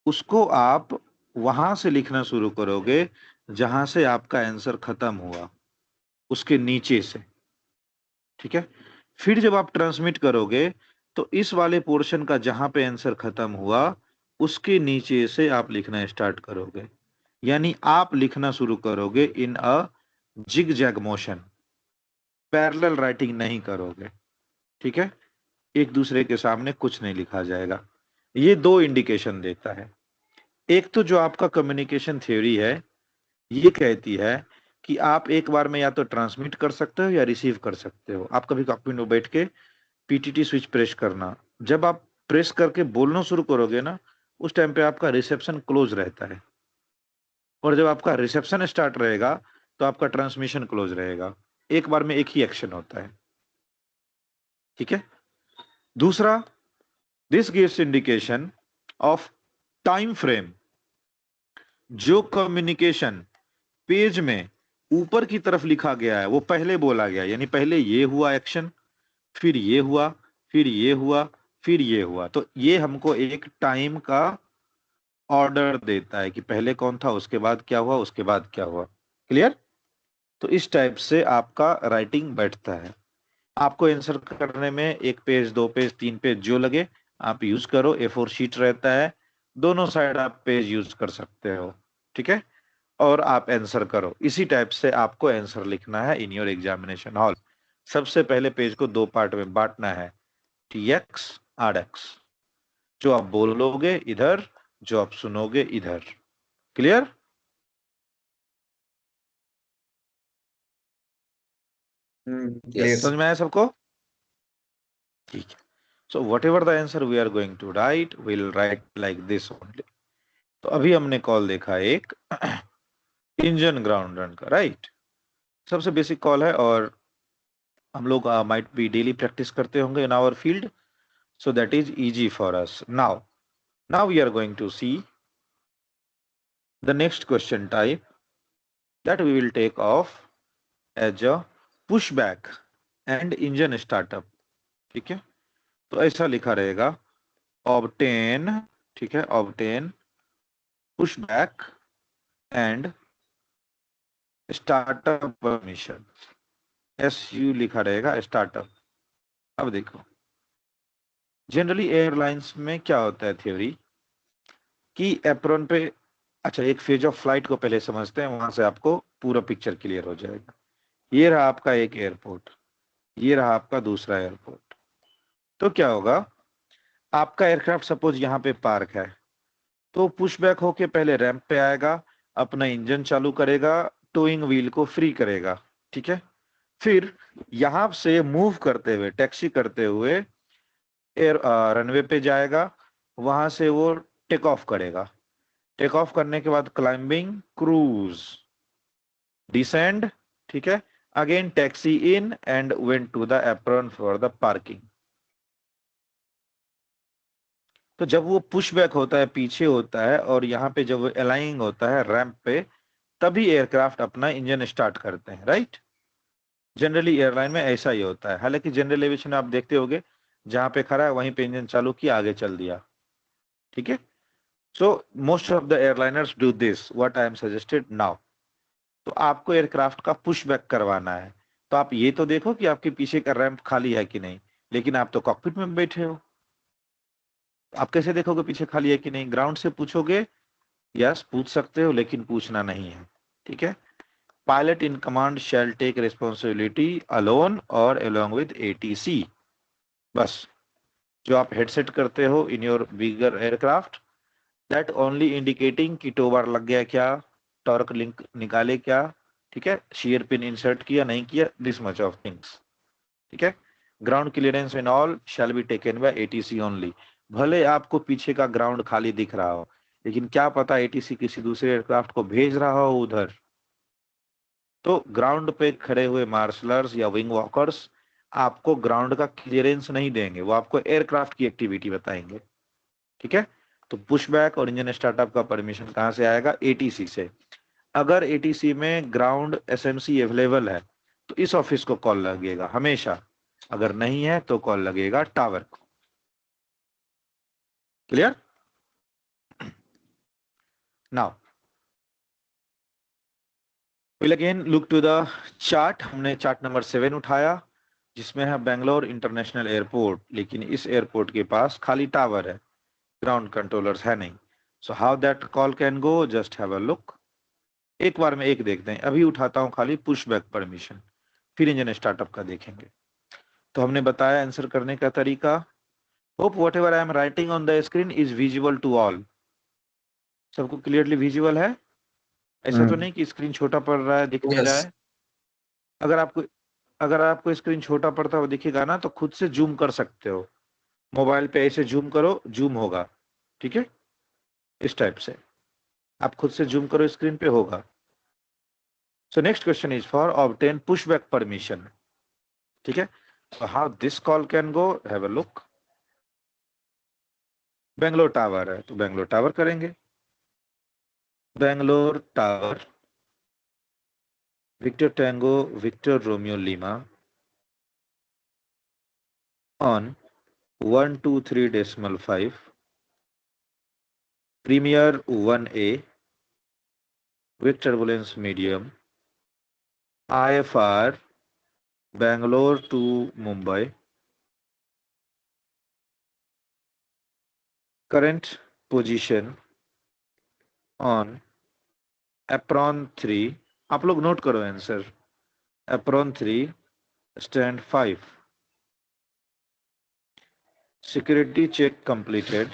[SPEAKER 2] उसको आप वहां से लिखना शुरू करोगे जहां से आपका आंसर खत्म हुआ, उसके नीचे से. ठीक है. फिर जब आप ट्रांसमिट करोगे तो इस वाले पोर्शन का जहां पे आंसर खत्म हुआ उसके नीचे से आप लिखना स्टार्ट करोगे, यानी आप लिखना शुरू करोगे in a zigzag motion, parallel writing नहीं करोगे. ठीक है. एक दूसरे के सामने कुछ नहीं लिखा जाएगा. ये दो इंडिकेशन देता है. एक तो जो आपका कम्युनिकेशन थ्योरी है ये कहती है कि आप एक बार में या तो ट्रांसमिट कर सकते हो या रिसीव कर सकते हो. आप कभी कॉकपिट में बैठ के पीटीटी स्विच प्रेस करना, जब आप प्रेस करके बोलना शुरू करोगे ना उस टाइम पे आपका रिसेप्शन क्लोज रहता है, और जब आपका रिसेप्शन स्टार्ट रहेगा तो आपका ट्रांसमिशन क्लोज रहेगा. एक बार में एक ही एक्शन होता है. ठीक है. दूसरा, this gives indication of time frame. जो कम्युनिकेशन पेज में ऊपर की तरफ लिखा गया है वो पहले बोला गया, यानी पहले ये हुआ एक्शन, फिर ये हुआ, फिर ये हुआ, फिर ये हुआ. तो ये हमको एक टाइम का ऑर्डर देता है कि पहले कौन था, उसके बाद क्या हुआ, उसके बाद क्या हुआ. क्लियर? तो इस टाइप से आपका राइटिंग बैठता है. आपको आंसर करने में 1 पेज 2 पेज 3 पेज जो लगे आप यूज करो. A4 शीट रहता है, दोनों साइड आप पेज यूज कर सकते हो. ठीक है. और आप आंसर करो. इसी टाइप से आपको आंसर लिखना है इन योर एग्जामिनेशन हॉल. सबसे पहले पेज को 2 पार्ट में बांटना है, TX RX. जो आप बोलोगे इधर, जो आप सुनोगे इधर. क्लियर?
[SPEAKER 3] क्लियर.
[SPEAKER 2] समझ में आया सबको? ठीक है. So whatever the answer we are going to write, we'll write like this only. तो अभी हमने कॉल देखा एक इंजन ग्राउंड रन का, राइट? सबसे बेसिक कॉल है और हम लोग माइट बी डेली प्रैक्टिस करते होंगे in our field, so that is easy for us. Now we are going to see the next question type that we will take off as a pushback and engine startup. ठीक है. तो ऐसा लिखा रहेगा, obtain, ठीक है, obtain pushback and startup permission. SU लिखा रहेगा स्टार्टअप. अब देखो, जनरली एयरलाइंस में क्या होता है थ्योरी कि एप्रोन पे, अच्छा एक फेज ऑफ फ्लाइट को पहले समझते हैं, वहां से आपको पूरा पिक्चर क्लियर हो जाएगा. ये रहा आपका एक एयरपोर्ट, ये रहा आपका दूसरा एयरपोर्ट. तो क्या होगा, आपका एयरक्राफ्ट सपोज यहाँ पे पार्क है, तो पुशबैक होके पहले रैंप पे आएगा, अपना इंजन चालू करेगा, टोइंग व्हील को फ्री करेगा. ठीक है. फिर यहां से मूव करते हुए, टैक्सी करते हुए एयर रनवे पे जाएगा, वहां से वो टेक ऑफ करेगा. टेक ऑफ करने के बाद क्लाइंबिंग, क्रूज, डिसेंड. ठीक है. Again taxi in and went to the apron for the parking. तो जब वो पुश बैक होता है, पीछे होता है, और यहाँ पे जब वो अलाइनिंग होता है रैंप पे, तभी एयरक्राफ्ट अपना इंजन स्टार्ट करते हैं, राइट। जनरली एयरलाइन में ऐसा ही होता है। हालांकि जनरल एविएशन में आप देखते होगे जहां पे खड़ा है वहीं पे इंजन चालू किया, आगे चल दिया, ठीक है। So most of the airliners do this what I am suggested now. तो आपको एयरक्राफ्ट का पुश बैक करवाना है, तो आप ये तो देखो कि आपके पीछे का रैंप खाली है कि नहीं, लेकिन आप तो कॉकपिट में बैठे हो, आप कैसे देखोगे पीछे खाली है कि नहीं? ग्राउंड से पूछोगे, यस पूछ सकते हो, लेकिन पूछना नहीं है, ठीक है। Pilot in command shall take responsibility alone और अलोंग विद एटीसी। बस जो आप हेडसेट करते हो in your bigger aircraft, that only indicating कि टो बार लग गया क्या, टॉर्क लिंक निकाले क्या, ठीक है, शेयर पिन इंसर्ट किया नहीं किया, दिस मच ऑफ थिंग्स, ठीक है। Ground clearance in all shall be taken by ATC only. भले आपको पीछे का ग्राउंड खाली दिख रहा हो, लेकिन क्या पता एटीसी किसी दूसरे एयरक्राफ्ट को भेज रहा हो उधर। तो ग्राउंड पे खड़े हुए मार्शलर्स या विंग वॉकर्स आपको ग्राउंड का क्लियरेंस नहीं देंगे, वो आपको एयरक्राफ्ट की एक्टिविटी बताएंगे, ठीक है। तो पुशबैक और इंजन स्टार्टअप का परमिशन कहां से आएगा? एटीसी से। अगर एटीसी में ग्राउंड एसएमसी अवेलेबल है तो इस ऑफिस को कॉल लगेगा हमेशा, अगर नहीं है तो कॉल लगेगा टावर को। Clear? Now will again look to the chart. हमने चार्ट नंबर 7 उठाया जिसमें है बेंगलोर इंटरनेशनल एयरपोर्ट, लेकिन इस एयरपोर्ट के पास खाली टावर है, ग्राउंड कंट्रोलर्स है नहीं। So how that call can go, just have a look. एक बार में एक देखते हैं। अभी उठाता हूं खाली पुश बैक परमिशन, फिर इंजन स्टार्टअप का देखेंगे। तो हमने बताया आंसर करने का तरीका। Hope whatever I am writing on the screen is visible to all. सबको क्लियरली विजिबल है? ऐसा तो नहीं कि स्क्रीन छोटा पड़ रहा है, दिख नहीं रहा है। अगर आपको स्क्रीन छोटा पड़ता हुआ दिखेगा ना तो खुद से जूम कर सकते हो। मोबाइल पे ऐसे जूम करो, जूम होगा, ठीक है, इस टाइप से आप खुद से जूम करो, स्क्रीन पे होगा। So next question is for obtain pushback permission, ठीक है। So how this call can go, have a look. Bangalore tower है तो बेंगलोर टावर करेंगे। Bangalore tower, Victor Tango Victor Romeo Lima on 123.5 Premier 1A with turbulence medium, IFR Bangalore to Mumbai, current position on apron 3, आप लोग note करो answer, apron 3 stand 5, security check completed,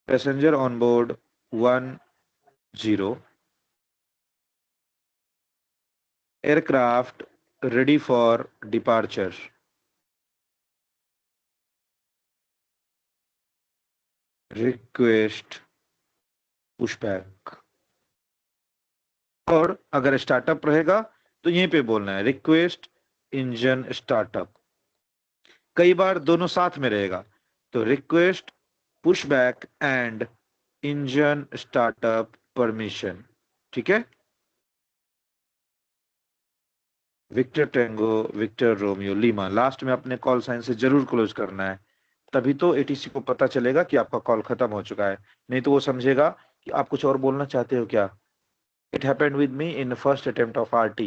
[SPEAKER 2] passenger on board 10, aircraft ready for departure, request pushback। और अगर startup रहेगा तो यहीं पे बोलना है रिक्वेस्ट इंजन स्टार्टअप। कई बार दोनों साथ में रहेगा तो request pushback and engine startup permission, ठीक है। Victor Tango Victor Romeo Lima, last में अपने कॉल साइन से जरूर क्लोज करना है, तभी तो एटीसी को पता चलेगा कि आपका कॉल खत्म हो चुका है। नहीं तो वो समझेगा कि आप कुछ और बोलना चाहते हो क्या। It happened with me in the first attempt of RT.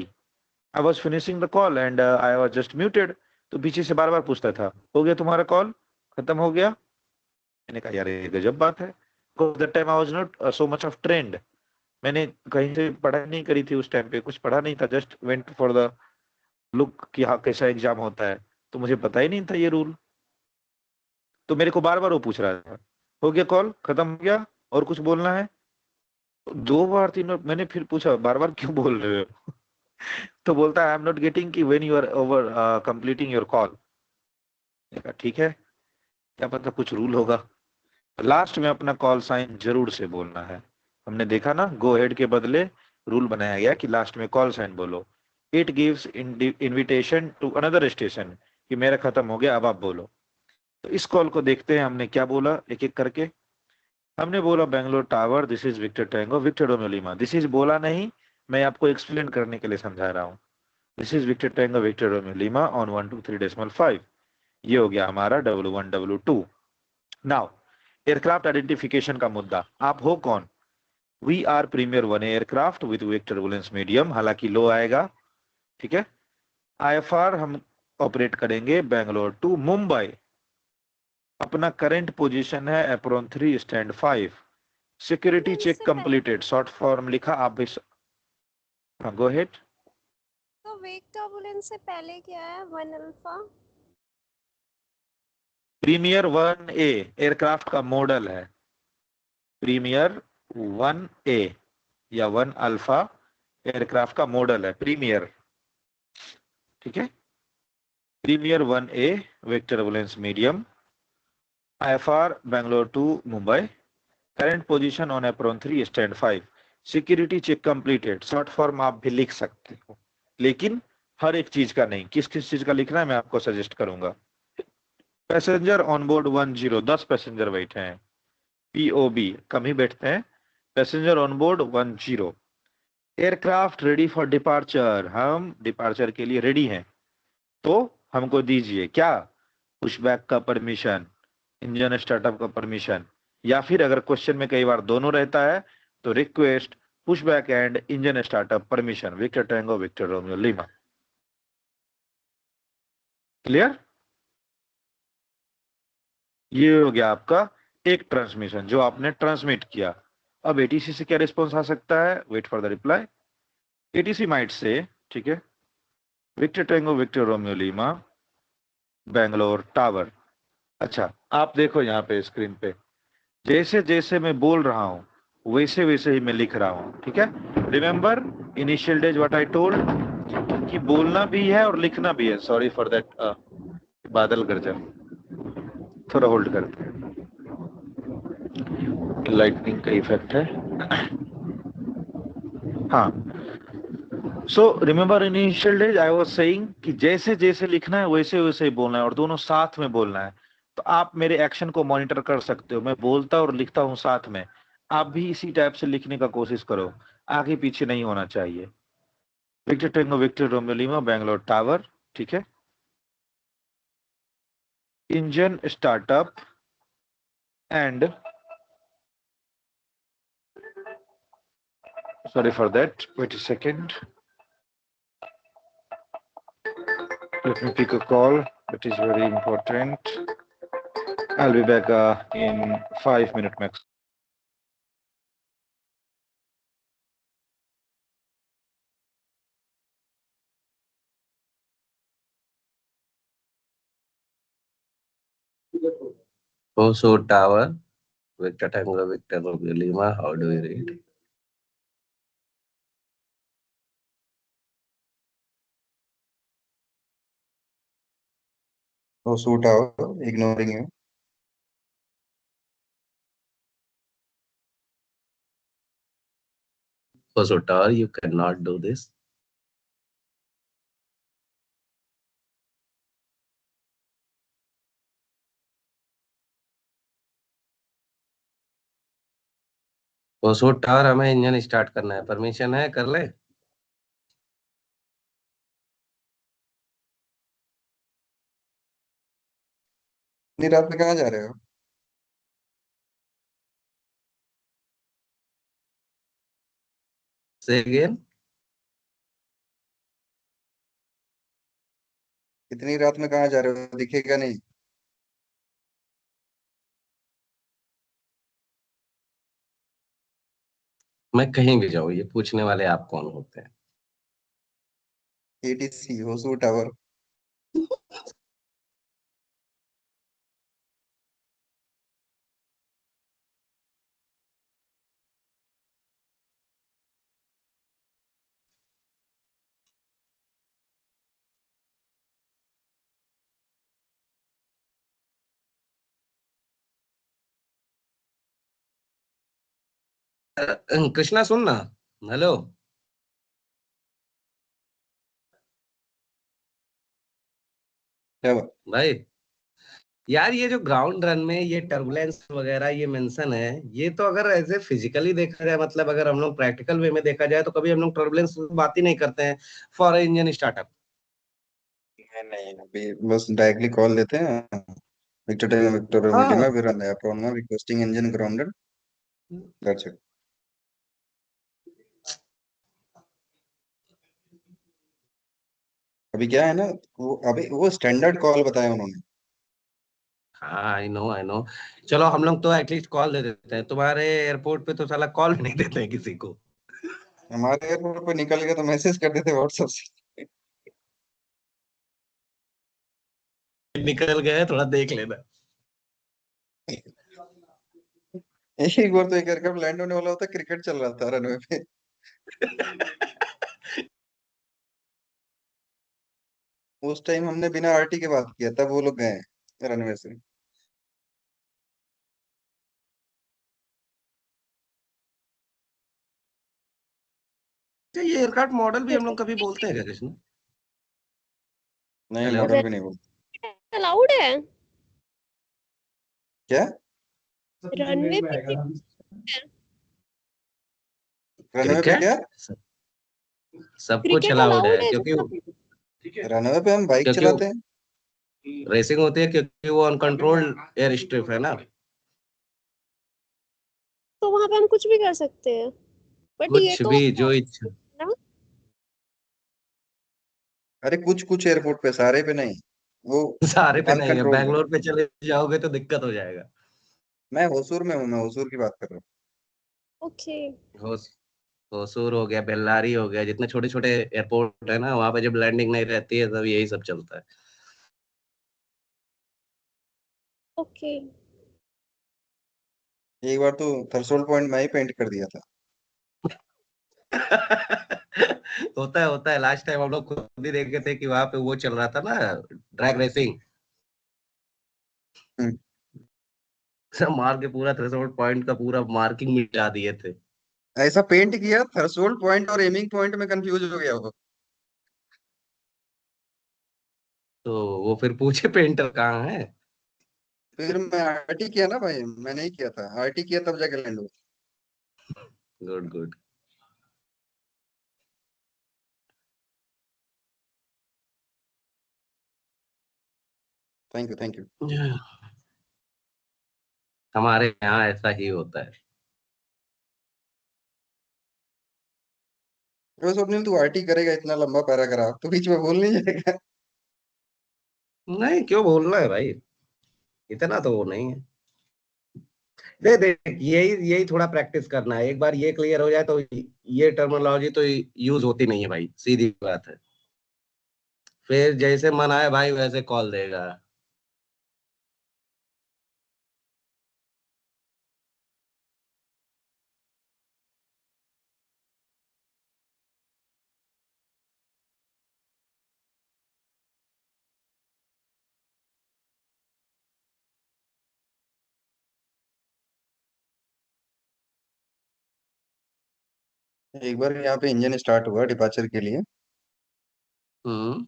[SPEAKER 2] I was finishing the call and I was just muted. तो पीछे से बार बार पूछता था, हो गया तुम्हारा कॉल, खत्म हो गया। मैंने कहा यार ये गजब बात है। That time I was not so much of trained. मैंने कहीं से पढ़ाई नहीं करी थी उस टाइम पे, कुछ पढ़ा नहीं था, just went for the look कि हाँ कैसा एग्जाम होता है, तो मुझे पता ही नहीं था ये रूल। तो मेरे को बार बार वो पूछ रहा था, हो गया कॉल, खत्म हो गया, और कुछ बोलना है। 2 बार 3 बार मैंने फिर पूछा, बार बार क्यों बोल रहे हो? तो बोलता है आई एम नॉट गेटिंग कि when you are over completing your call. देखा ठीक है, क्या पता कुछ रूल होगा। लास्ट में अपना कॉल साइन जरूर से बोलना है। हमने देखा ना, गो हेड के बदले रूल बनाया गया कि लास्ट में कॉल साइन बोलो। It gives invitation to another station कि मेरा खत्म हो गया, अब आप बोलो। तो इस कॉल को देखते हैं हमने क्या बोला एक एक करके। हमने बोला Bangalore tower, this is Victor Tango Victor Romeo Lima. This is बोला नहीं, मैं आपको एक्सप्लेन करने के लिए समझा रहा हूँ। This is Victor Tango Victor Romeo Lima on 123.5। ये हो गया हमारा W1 W2। Now aircraft identification का मुद्दा, आप हो कौन? We are Premier one aircraft with wake turbulence medium, हालांकि लो आएगा, ठीक है। IFR हम ऑपरेट करेंगे बेंगलोर टू मुंबई। अपना करंट पोजीशन है एप्रोन 3 स्टैंड 5। सिक्योरिटी
[SPEAKER 5] नहीं,
[SPEAKER 2] चेक
[SPEAKER 5] इससे
[SPEAKER 2] कंप्लीटेड, शॉर्ट फॉर्म लिखा आप भी। हाँ गो हेड।
[SPEAKER 5] तो वेक टर्बुलेंस से पहले क्या है? 1 अल्फा।
[SPEAKER 2] प्रीमियर 1A एयरक्राफ्ट का मॉडल है, प्रीमियर 1A या 1 अल्फा एयरक्राफ्ट का मॉडल है प्रीमियर, ठीक है। Premier 1A wake turbulence medium, IFR Bangalore to Mumbai, current position on apron 3 stand 5। Security check completed, short form आप भी लिख सकते हो, लेकिन हर एक चीज का नहीं, किस किस चीज का लिखना है मैं आपको सजेस्ट करूंगा। पैसेंजर ऑन बोर्ड 10, 10 पैसेंजर बैठे हैं। POB कम ही बैठते हैं। Passenger on board 10। Aircraft ready for departure, हम डिपार्चर के लिए रेडी हैं, तो हमको दीजिए क्या? पुशबैक का परमिशन, इंजन स्टार्टअप का परमिशन, या फिर अगर क्वेश्चन में कई बार दोनों रहता है तो request pushback and engine startup permission, Victor Tango Victor Romeo Lima. Clear? ये हो गया आपका एक ट्रांसमिशन जो आपने ट्रांसमिट किया। अब ATC से क्या रिस्पॉन्स आ सकता है? Wait for the reply. ATC might say, ठीक है, Victor Tango Victor Romeo Lima Bangalore tower. अच्छा आप देखो यहाँ पे स्क्रीन पे, जैसे जैसे मैं बोल रहा हूँ वैसे वैसे ही मैं लिख रहा हूँ, ठीक है। Remember initial days what I told, कि बोलना भी है और लिखना भी है। सॉरी फॉर दैट, बादल गरजन, थोड़ा होल्ड करते हैं, लाइटनिंग का इफेक्ट है। हाँ, so remember initial days I was saying कि जैसे जैसे लिखना है वैसे वैसे ही बोलना है और दोनों साथ में बोलना है। तो आप मेरे एक्शन को मॉनिटर कर सकते हो, मैं बोलता और लिखता हूँ साथ में, आप भी इसी टाइप से लिखने का कोशिश करो, आगे पीछे नहीं होना चाहिए। Victor Tango Victor Romeo Lima Bangalore tower, ठीक है। Engine startup and, sorry for that, wait a second, let me pick a call that is very important. I'll be back in 5 minutes max.
[SPEAKER 1] Also tower, Victor Tango, Victor Romeo Lima, how do you read?
[SPEAKER 3] तो suit आओ, ignoring you.
[SPEAKER 1] Also tower, you cannot do this. Also tower, हमें engine start करना है, permission है, कर ले।
[SPEAKER 3] इतनी रात में कहाँ जा रहे हो?
[SPEAKER 1] Say again.
[SPEAKER 3] इतनी रात में कहाँ जा रहे हो? दिखेगा नहीं।
[SPEAKER 1] मैं कहीं भी जाऊँ, ये पूछने वाले आप कौन होते हैं?
[SPEAKER 3] ATC हो सूट टावर।
[SPEAKER 1] कृष्णा सुन ना, हेलो
[SPEAKER 3] क्या बात?
[SPEAKER 1] भाई, यार ये जो ग्राउंड रन में ये टर्बुलेंस वगैरह ये मेंशन है, ये तो अगर एज ए फिजिकली देखा जाए, मतलब अगर हम लोग प्रैक्टिकल वे में देखा जाए तो कभी हम लोग टर्बुलेंस बात ही नहीं करते हैं फॉर इंजन स्टार्टअप।
[SPEAKER 3] नहीं अभी बस डायरेक्टली कॉल देते हैं विक्टर मीडियम
[SPEAKER 1] हाँ
[SPEAKER 3] में, फिर upon requesting engine grounded, that's it. अभी क्या है ना, वो अभी वो स्टैंडर्ड कॉल बताया उन्होंने।
[SPEAKER 1] हाँ, आई नो आई नो। चलो हम लोग तो एटलीस्ट कॉल दे देते हैं, तुम्हारे एयरपोर्ट पे तो साला कॉल भी नहीं देते हैं किसी को।
[SPEAKER 3] हमारे एयरपोर्ट पे निकल गया तो मैसेज कर देते व्हाट्सएप से।
[SPEAKER 1] निकल गए थोड़ा देख लेना।
[SPEAKER 3] एक बार तो एक एयरक्राफ्ट लैंड होने वाला होता, क्रिकेट चल रहा था रनवे पे। उस टाइम हमने बिना आरटी के बात किया, तब वो लोग गए रनवे से।
[SPEAKER 1] अच्छा, ये एयरक्राफ्ट मॉडल भी हम लोग कभी बोलते हैं क्या कृष्ण?
[SPEAKER 3] नहीं
[SPEAKER 1] हेलो।
[SPEAKER 3] मॉडल भी नहीं बोलते।
[SPEAKER 5] अलाउड है
[SPEAKER 3] क्या
[SPEAKER 5] रनवे पे?
[SPEAKER 3] रनवे पे
[SPEAKER 1] क्रिकेट
[SPEAKER 3] क्या?
[SPEAKER 1] सब कुछ
[SPEAKER 5] क्रिकेट
[SPEAKER 1] अलाउड
[SPEAKER 5] अलाउड
[SPEAKER 1] है,
[SPEAKER 5] है
[SPEAKER 1] क्योंकि
[SPEAKER 5] वहाँ पे?
[SPEAKER 3] रनवे पे हम बाइक
[SPEAKER 1] क्योंकि
[SPEAKER 3] चलाते हैं।
[SPEAKER 1] रेसिंग होती है, क्योंकि वो अनकंट्रोल्ड एयर स्ट्रिप है ना।
[SPEAKER 5] तो वहां पे हम कुछ भी कर सकते हैं, बट ये
[SPEAKER 1] कुछ
[SPEAKER 5] तो
[SPEAKER 1] भी जो इच्छा।
[SPEAKER 5] ना।
[SPEAKER 3] अरे कुछ कुछ एयरपोर्ट पे, सारे पे नहीं, वो
[SPEAKER 1] सारे पे नहीं है,
[SPEAKER 3] अनकंट्रोल्ड है।
[SPEAKER 1] बैंगलोर पे चले जाओगे तो दिक्कत हो जाएगा।
[SPEAKER 3] मैं होसूर में हूँ, मैं होसूर की बात कर रहा हूँ।
[SPEAKER 5] ओके।
[SPEAKER 1] होस होसूर हो गया, बेल्लारी हो गया, जितने छोटे छोटे एयरपोर्ट है ना, वहां पे जब लैंडिंग नहीं रहती है तब यही सब चलता है।
[SPEAKER 5] ओके।
[SPEAKER 3] एक बार तो थरसोल पॉइंट मैं ही पेंट कर दिया था।
[SPEAKER 1] होता है। लास्ट टाइम हम लोग खुद ही देखे थे कि वहां पे वो चल रहा था ना, ड्रैग रेसिंग।
[SPEAKER 3] हम्म,
[SPEAKER 1] मार के पूरा थ्रेशोल्ड पॉइंट का पूरा मार्किंग मिटा दिए थे।
[SPEAKER 3] ऐसा पेंट किया, थरसोल पॉइंट और एमिंग पॉइंट में कंफ्यूज हो गया वो।
[SPEAKER 1] तो वो फिर पूछे पेंटर कहाँ है।
[SPEAKER 3] फिर मैं आरटी किया ना भाई, मैं नहीं किया था, आरटी किया तब जाके लैंड हुआ।
[SPEAKER 1] Good good.
[SPEAKER 3] Thank you thank you.
[SPEAKER 1] हमारे यहाँ ऐसा ही होता है।
[SPEAKER 3] तो स्वप्निल तू आरटी करेगा, इतना लंबा पैराग्राफ तो बीच में बोल नहीं जाएगा?
[SPEAKER 1] नहीं, क्यों बोलना है भाई, इतना तो वो नहीं है। दे देख, यही यही थोड़ा प्रैक्टिस करना है, एक बार ये क्लियर हो जाए तो ये टर्मिनोलॉजी तो यूज होती नहीं है भाई, सीधी बात है। फिर जैसे मन आए भाई वैसे कॉल देगा।
[SPEAKER 3] एक बार यहाँ पे इंजन स्टार्ट हुआ डिपार्चर के लिए,
[SPEAKER 1] हम्म।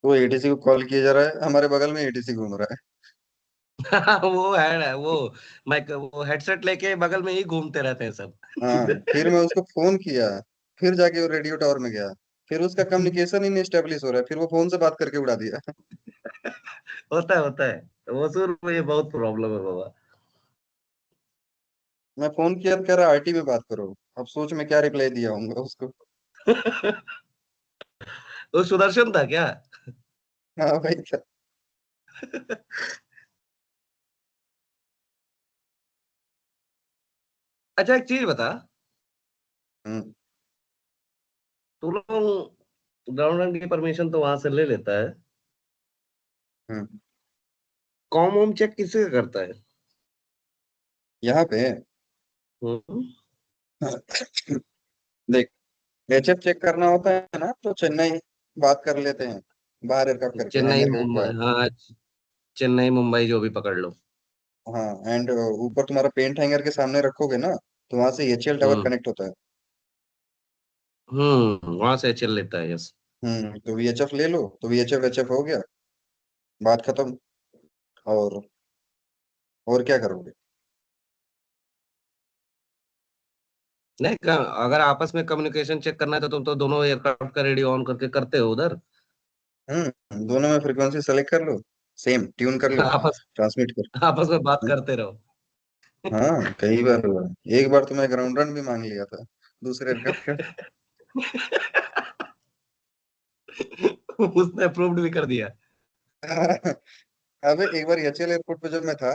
[SPEAKER 3] तो एटीसी को कॉल किया जा रहा है, हमारे बगल में एटीसी घूम रहा है।
[SPEAKER 1] वो है वो, मैं वो हेडसेट लेके बगल में ही घूमते रहते हैं सब।
[SPEAKER 3] हाँ, फिर मैं उसको फोन किया, फिर जाके वो रेडियो टावर में गया, फिर उसका कम्युनिकेशन ही नहीं स्टेब्लिश हो रहा है, फिर वो फोन से बात करके उड़ा दिया।
[SPEAKER 1] होता है वो शुरू में, ये बहुत प्रॉब्लम है बाबा।
[SPEAKER 3] मैं फोन किया तो कह रहा आरटी में बात करो। अब सोच में क्या रिप्लाई दिया होऊंगा उसको।
[SPEAKER 1] वो सुदर्शन था क्या?
[SPEAKER 3] हाँ भाई क्या।
[SPEAKER 1] अच्छा एक चीज बता,
[SPEAKER 3] हम्म
[SPEAKER 1] तू लोग ग्राउंड रन की परमिशन तो वहां से ले लेता है,
[SPEAKER 3] हम्म।
[SPEAKER 1] कॉम होम चेक किससे करता है?
[SPEAKER 3] यहाँ पे
[SPEAKER 1] हम्म।
[SPEAKER 3] देख, एचएफ चेक करना होता है ना तो चेन्नई बात कर लेते हैं, बाहर एयरक्राफ्ट करके
[SPEAKER 1] चेन्नई
[SPEAKER 3] हैंगर के
[SPEAKER 1] मुंबई,
[SPEAKER 3] ऊपर।
[SPEAKER 1] हाँ, चेन्नई मुंबई जो भी पकड़ लो।
[SPEAKER 3] हाँ, एंड ऊपर तुम्हारा पेंट हैंगर के सामने रखोगे ना, तो वहां से एचएल टावर
[SPEAKER 1] हम्म।
[SPEAKER 3] कनेक्ट होता है।
[SPEAKER 1] वहां से चल लेता है, यस।
[SPEAKER 3] तो वीएचएफ ले लो, तो वीएचएफ एचएफ हो गया, बात खत्म। और क्या करोगे?
[SPEAKER 1] नहीं अगर आपस में कम्युनिकेशन चेक करना है तो तुम तो दोनों एयरक्राफ्ट का रेडियो ऑन करके करते हो उधर।
[SPEAKER 3] दोनों में फ्रीक्वेंसी सेलेक्ट कर लो, सेम ट्यून कर लो,
[SPEAKER 1] आपस
[SPEAKER 3] ट्रांसमिट कर।
[SPEAKER 1] आपस में बात
[SPEAKER 3] हम्म,
[SPEAKER 1] करते रहो।
[SPEAKER 3] हाँ कई बार हुआ है। एक बार तो मैं ग्राउंड रन भी मांग लिया था दूसरे एयरक्राफ्ट का।
[SPEAKER 1] उसने अप्रूव्ड भी कर दिया।
[SPEAKER 3] अबे एक बार एचएल एयरपोर्ट पे जब मैं था,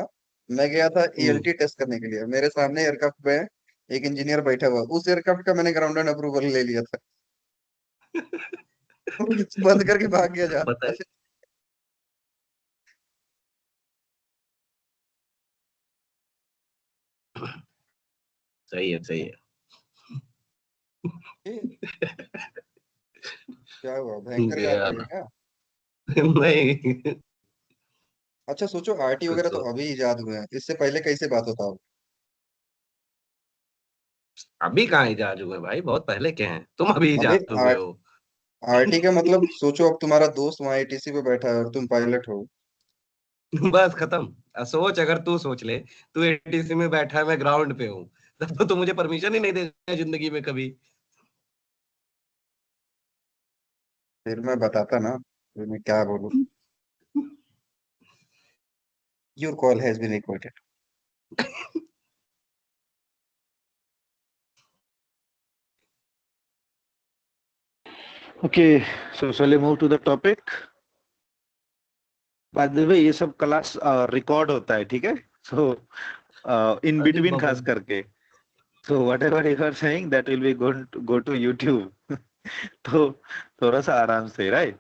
[SPEAKER 3] मैं गया था
[SPEAKER 1] हम्म।
[SPEAKER 3] ईएलटी टेस्ट करने के लिए। मेरे सामने एयरक्राफ्ट पे एक इंजीनियर बैठा हुआ, उस एयरक्राफ्ट का मैंने ग्राउंड एंड अप्रूवल ले लिया था। बंद करके भाग गया जा।
[SPEAKER 1] पता है। सही है सही है।
[SPEAKER 3] क्या हुआ, भयंकर याद आ
[SPEAKER 1] गया
[SPEAKER 3] गया
[SPEAKER 1] ना।
[SPEAKER 3] क्या?
[SPEAKER 1] नहीं।
[SPEAKER 3] अच्छा सोचो, आरटी
[SPEAKER 1] कुछ
[SPEAKER 3] वगैरह तो
[SPEAKER 1] तो
[SPEAKER 3] अभी इजाद हुए हैं, इससे पहले कैसे बात होता हो?
[SPEAKER 1] अभी कहाँ इजाज हुए भाई, बहुत पहले के हैं, तुम अभी
[SPEAKER 3] अबे
[SPEAKER 1] इजाज हुए हो।
[SPEAKER 3] आरटी का मतलब सोचो, अब तुम्हारा दोस्त वहां एटीसी पे बैठा है और तुम पायलट हो।
[SPEAKER 1] बस खत्म। सोच, अगर तू सोच ले, तू एटीसी में बैठा है, मैं ग्राउंड पे हूँ, तब तो तू मुझे परमिशन ही नहीं देगा जिंदगी में कभी।
[SPEAKER 3] फिर मैं बताता ना, फिर मैं क्या बोलूं। Your call has been recorded.
[SPEAKER 2] Okay, so shall we move to the topic? By the way ये सब क्लास रिकॉर्ड होता है, ठीक है? सो इन
[SPEAKER 1] अरे
[SPEAKER 2] बिटवीन
[SPEAKER 1] बाबा।
[SPEAKER 2] खास करके, so whatever you are saying that will be going to go to YouTube. तो थोड़ा सा आराम से, राइट?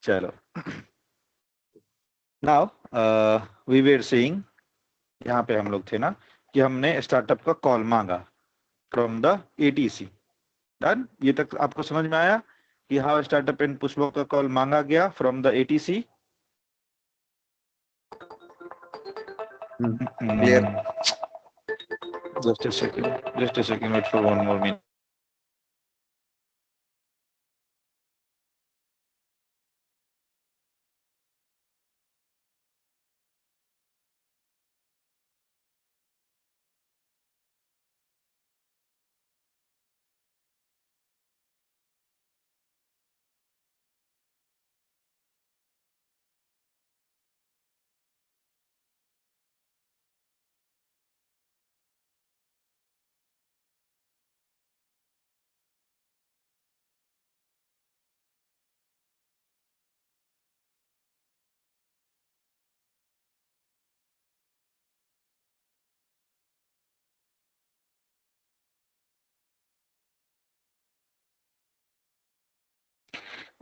[SPEAKER 2] चलो, नाउ वी वर सेइंग, यहाँ पे हम लोग थे ना कि हमने स्टार्टअप का कॉल मांगा फ्रॉम द एटीसी। डन? ये तक आपको समझ में आया कि हाउ स्टार्टअप एंड पुशबॉक्स का कॉल मांगा गया from the ATC?
[SPEAKER 3] Clear.
[SPEAKER 2] Just a second. Just a second. Wait for one more minute.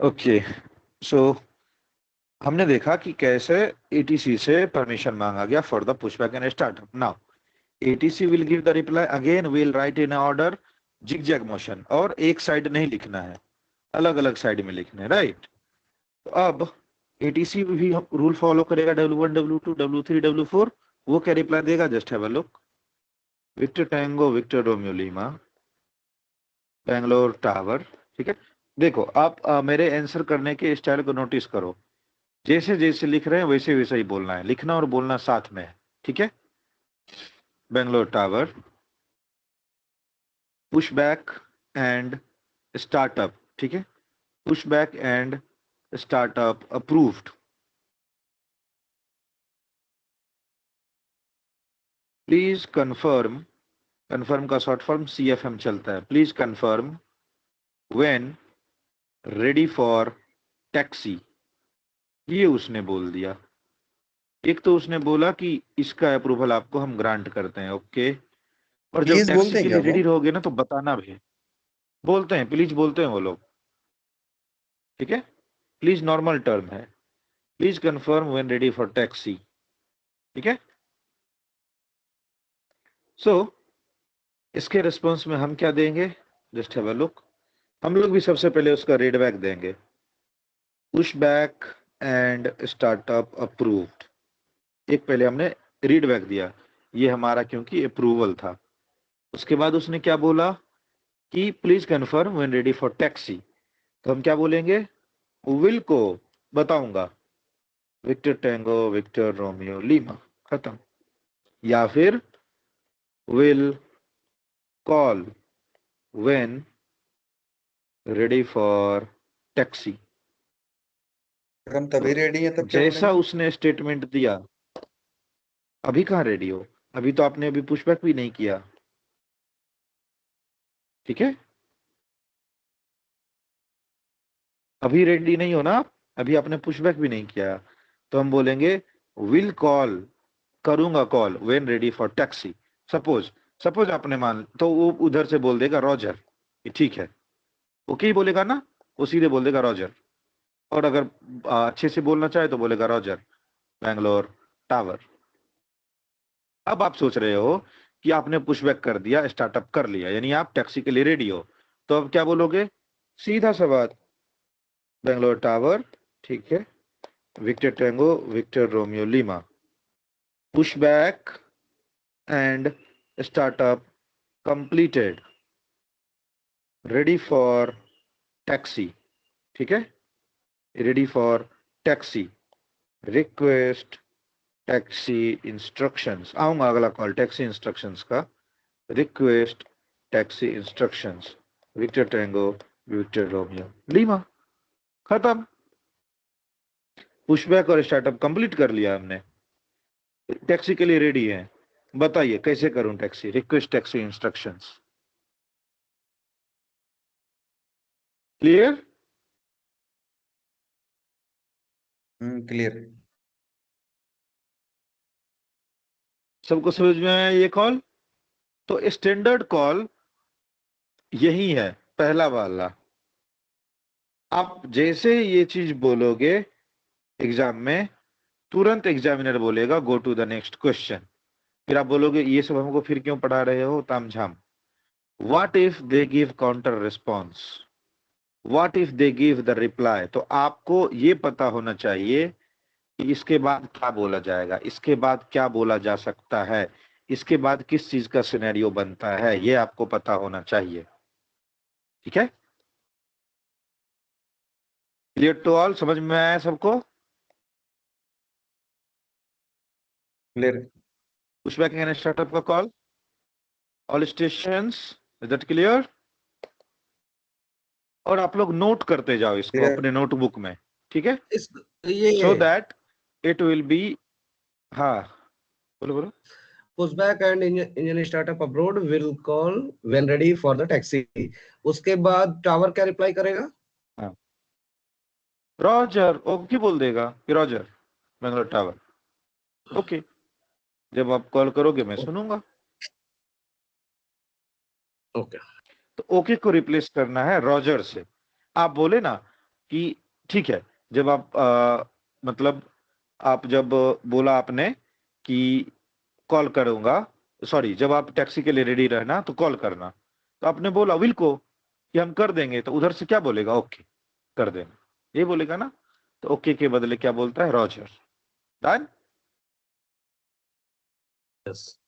[SPEAKER 2] Okay, so हमने देखा कि कैसे एटीसी से परमिशन मांगा गया for the pushback and startup. Now ATC will give the reply again, will write in order zigzag motion, और एक side नहीं लिखना है, अलग अलग साइड में लिखना है, राइट? तो अब एटीसी भी रूल फॉलो करेगा, W1 W2 W3 W4। वो क्या रिप्लाई देगा? Just have a look. Victor Tango Victor Romeo Lima Bangalore tower, ठीक है? देखो आप मेरे आंसर करने के स्टाइल को नोटिस करो, जैसे जैसे लिख रहे हैं वैसे वैसे ही बोलना है, लिखना और बोलना साथ में है, ठीक है? Bangalore tower push back and startup, ठीक है? Push back and startup approved. Please confirm, confirm का शॉर्ट फॉर्म CFM चलता है, please confirm when ready for taxi. ये उसने बोल दिया। एक तो उसने बोला कि इसका अप्रूवल आपको हम ग्रांट करते हैं, ओके? और जब
[SPEAKER 3] प्लीज
[SPEAKER 2] टैक्सी
[SPEAKER 3] बोलते हैं
[SPEAKER 2] के
[SPEAKER 3] क्या
[SPEAKER 2] लिए
[SPEAKER 3] वो?
[SPEAKER 2] रेडी रहोगे ना तो बताना भी। बोलते हैं, प्लीज बोलते हैं वो लोग, ठीक है? प्लीज नॉर्मल टर्म है, please confirm when ready for taxi, ठीक है? सो इसके रिस्पॉन्स में हम क्या देंगे? Just have a look. हम लोग भी सबसे पहले उसका रीड बैक देंगे, push back and startup approved. एक पहले हमने रीड बैक दिया, ये हमारा क्योंकि अप्रूवल था। उसके बाद उसने क्या बोला कि please confirm when ready for taxi. तो हम क्या बोलेंगे? विल को बताऊंगा, Victor Tango Victor Romeo Lima, खत्म। या फिर will call when ready for taxi.
[SPEAKER 3] अगर हम तभी रेडी हैं तब क्या
[SPEAKER 2] जैसा
[SPEAKER 3] बोलेंगे?
[SPEAKER 2] उसने स्टेटमेंट दिया, अभी कहाँ रेडी हो, अभी तो आपने अभी पुशबैक भी नहीं किया, ठीक है, अभी रेडी नहीं हो ना आप, अभी आपने पुशबैक भी नहीं किया, तो हम बोलेंगे विल कॉल, करूंगा call, when ready for taxi. Suppose suppose आपने मान, तो वो उधर से बोल देगा रॉजर, ठीक है, ओके ही बोलेगा ना, वो सीधे बोल देगा रॉजर। और अगर अच्छे से बोलना चाहे तो बोलेगा रॉजर बैंगलोर टावर। अब आप सोच रहे हो कि आपने पुशबैक कर दिया, स्टार्टअप कर लिया, यानी आप टैक्सी के लिए रेडी हो, तो अब क्या बोलोगे, सीधा सा बात, बैंगलोर टावर, ठीक है, Victor Tango Victor Romeo Lima, pushback and startup completed, ready for taxi, ठीक है, ready for taxi, request taxi instructions. आऊंगा अगला कॉल टैक्सी इंस्ट्रक्शंस का, request taxi instructions, Victor Tango Victor Romeo Lima, खत्म। पुशबैक और startup complete कर लिया हमने, टैक्सी के लिए रेडी है, बताइए कैसे करूं taxi, request taxi instructions. Clear?
[SPEAKER 3] Clear.
[SPEAKER 2] सबको समझ में आया ये कॉल? तो स्टैंडर्ड कॉल यही है, पहला वाला। आप जैसे ये चीज बोलोगे एग्जाम में, तुरंत एग्जामिनर बोलेगा go to the next question. फिर आप बोलोगे ये सब हमको फिर क्यों पढ़ा रहे हो तामझाम। What if they give counter response, what if they give the reply, तो आपको ये पता होना चाहिए कि इसके बाद क्या बोला जाएगा, इसके बाद क्या बोला जा सकता है, इसके बाद किस चीज का सिनेरियो बनता है, ये आपको पता होना चाहिए, ठीक है। Clear to all? समझ में आया सबको?
[SPEAKER 3] क्लियर।
[SPEAKER 2] पुशबैक एंड स्टार्टअप का call, all stations, is that clear? और आप लोग नोट करते जाओ इसको
[SPEAKER 3] Clear.
[SPEAKER 2] अपने नोटबुक में, ठीक है,
[SPEAKER 1] इस ये
[SPEAKER 2] so that it will B. हाँ बोलो बोलो।
[SPEAKER 1] Pushback and engine startup abroad will call when ready for the taxi. उसके बाद टावर क्या रिप्लाई करेगा?
[SPEAKER 2] हाँ रॉजर, ओके बोल देगा कि रॉजर बैंगलोर टावर, ओके। जब आप कॉल करोगे मैं सुनूंगा।
[SPEAKER 1] ओके
[SPEAKER 2] तो ओके को रिप्लेस करना है रॉजर से। आप बोले ना कि ठीक है, जब आप मतलब आप जब बोला आपने कि कॉल करूंगा, सॉरी जब आप टैक्सी के लिए रेडी रहना तो कॉल करना, तो आपने बोला विल को कि हम कर देंगे, तो उधर से क्या बोलेगा, ओके कर देना, ये बोलेगा ना। तो ओके के बदले क्या बोलता है, रॉजर। डन?
[SPEAKER 1] यस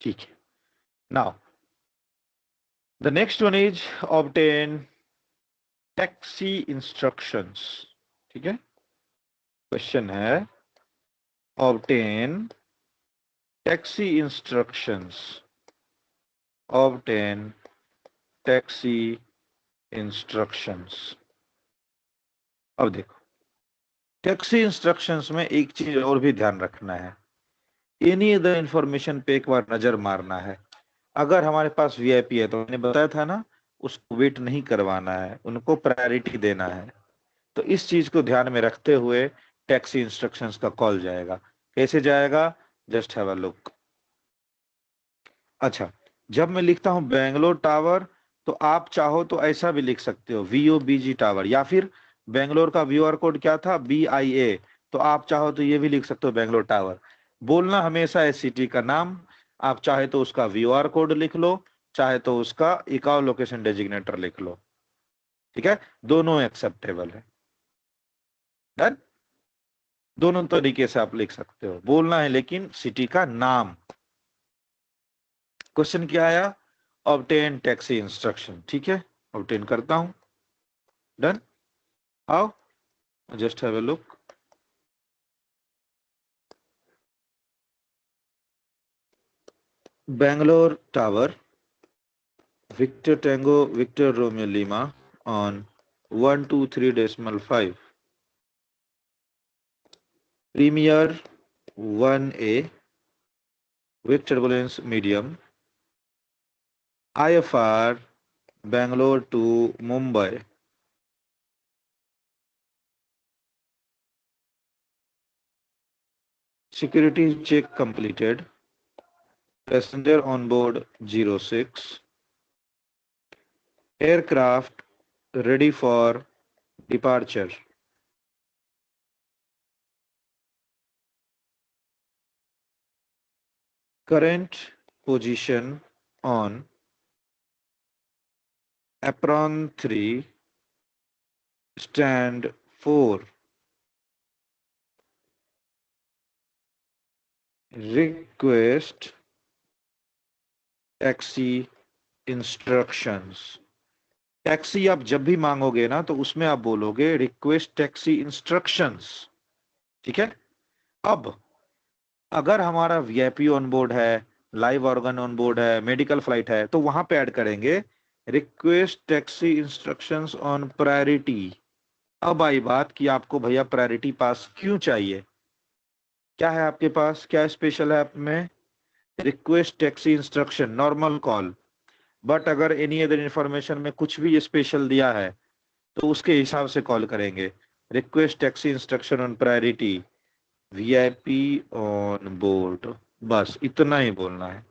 [SPEAKER 2] ठीक है। Now the next one is obtain taxi instructions, ठीक है। क्वेश्चन है obtain taxi instructions, obtain taxi instructions। अब देखो टैक्सी इंस्ट्रक्शंस में एक चीज और भी ध्यान रखना है, एनी अदर इंफॉर्मेशन पे एक बार नजर मारना है। अगर हमारे पास वीआईपी है तो मैंने बताया था ना, उसको वेट नहीं करवाना है, उनको प्रायोरिटी देना है। तो इस चीज को ध्यान में रखते हुए टैक्सी इंस्ट्रक्शंस का कॉल जाएगा। कैसे जाएगा, जस्ट हैव अ लुक। अच्छा, जब मैं लिखता हूं बेंगलोर टावर, तो आप चाहो तो ऐसा भी लिख सकते हो VOBG टावर, या फिर बेंगलोर का व्यूआर कोड क्या था BIA, तो आप चाहो तो ये भी लिख सकते हो बेंगलोर टावर। बोलना हमेशा है सिटी का नाम, आप चाहे तो उसका व्यूआर कोड लिख लो, चाहे तो उसका इकाउ लोकेशन डेजिग्नेटर लिख लो, ठीक है, दोनों एक्सेप्टेबल है। डन? दोनों तरीके से आप लिख सकते हो, बोलना है लेकिन सिटी का नाम। क्वेश्चन क्या आया, ऑब्टेन टैक्सी इंस्ट्रक्शन, ठीक है, ऑब्टेन करता हूं। डन? आओ just have a look. Bangalore Tower, Victor Tango, Victor Romeo Lima on 123.5. Premier 1A with turbulence medium. IFR Bangalore to Mumbai. Security check completed. Passenger on board 06. Aircraft ready for departure. Current position on apron 3, stand 4. Request taxi instructions. Taxi आप जब भी मांगोगे ना तो उसमें आप बोलोगे request taxi instructions, ठीक है। अब अगर हमारा वीआईपी ऑन बोर्ड है, लाइव ऑर्गन ऑन बोर्ड है, मेडिकल फ्लाइट है, तो वहां पे ऐड करेंगे request taxi instructions on priority. अब आई बात कि आपको भैया प्रायोरिटी पास क्यों चाहिए, क्या है आपके पास, क्या स्पेशल है आप में? Request taxi instruction normal call, but अगर एनी अदर इंफॉर्मेशन में कुछ भी स्पेशल दिया है तो उसके हिसाब से कॉल करेंगे। Request taxi instruction on priority VIP on board, बस इतना ही बोलना है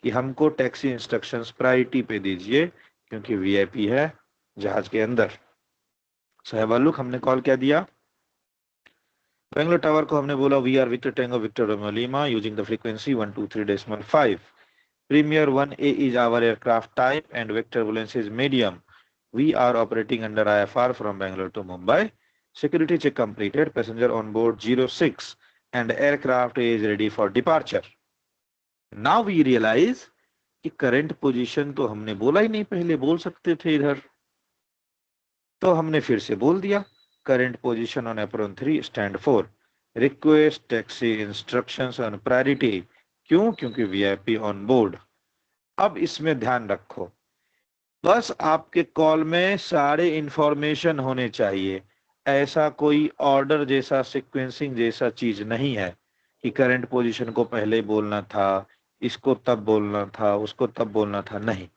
[SPEAKER 2] कि हमको टैक्सी इंस्ट्रक्शंस प्रायोरिटी पे दीजिए क्योंकि वीआईपी है जहाज के अंदर। सहबालुक हमने कॉल क्या दिया, बेंगलोर टावर को हमने बोला we are Victor Tango Victor Romeo Lima using the frequency 123.5. Premier 1A is our aircraft type and vector turbulence is medium. We are operating under IFR from Bangalore to Mumbai. Security check completed. Passenger on board 06 and aircraft is ready for departure. Now we realize कि current position तो हमने बोला ही नहीं, पहले बोल सकते थे इधर, तो हमने फिर से बोल दिया current position on apron 3 stand 4. Request taxi instructions on priority, क्यों? क्योंकि वीआईपी ऑन बोर्ड। अब इसमें ध्यान रखो, बस आपके कॉल में सारे इंफॉर्मेशन होने चाहिए, ऐसा कोई ऑर्डर जैसा सीक्वेंसिंग जैसा चीज नहीं है कि करंट पोजीशन को पहले बोलना था, इसको तब बोलना था, उसको तब बोलना था, नहीं।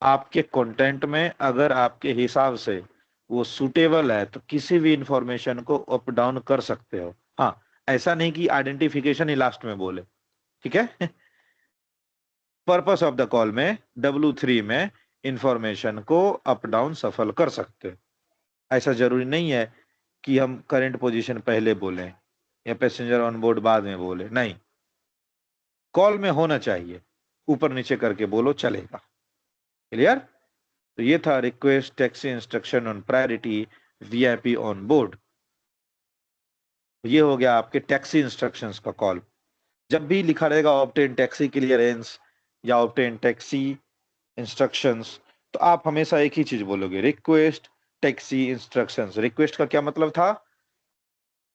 [SPEAKER 2] आपके कंटेंट में अगर आपके हिसाब से वो सूटेबल है तो किसी भी इंफॉर्मेशन को अप डाउन कर सकते हो। हाँ, ऐसा नहीं कि आइडेंटिफिकेशन ही लास्ट में बोले, ठीक है। पर्पस ऑफ द कॉल में W3 में इंफॉर्मेशन को अप डाउन सफल कर सकते, ऐसा जरूरी नहीं है कि हम करंट पोजीशन पहले बोलें या पैसेंजर ऑन बोर्ड बाद में बोले, नहीं, कॉल में होना चाहिए, ऊपर नीचे करके बोलो चलेगा। क्लियर? तो ये था request taxi instruction on priority VIP on board. ये हो गया आपके टैक्सी इंस्ट्रक्शंस का कॉल। जब भी लिखा रहेगा ऑब्टेन टैक्सी क्लियरेंस या ऑब्टेन टैक्सी इंस्ट्रक्शंस, तो आप हमेशा एक ही चीज बोलोगे, रिक्वेस्ट टैक्सी इंस्ट्रक्शंस। रिक्वेस्ट का क्या मतलब था?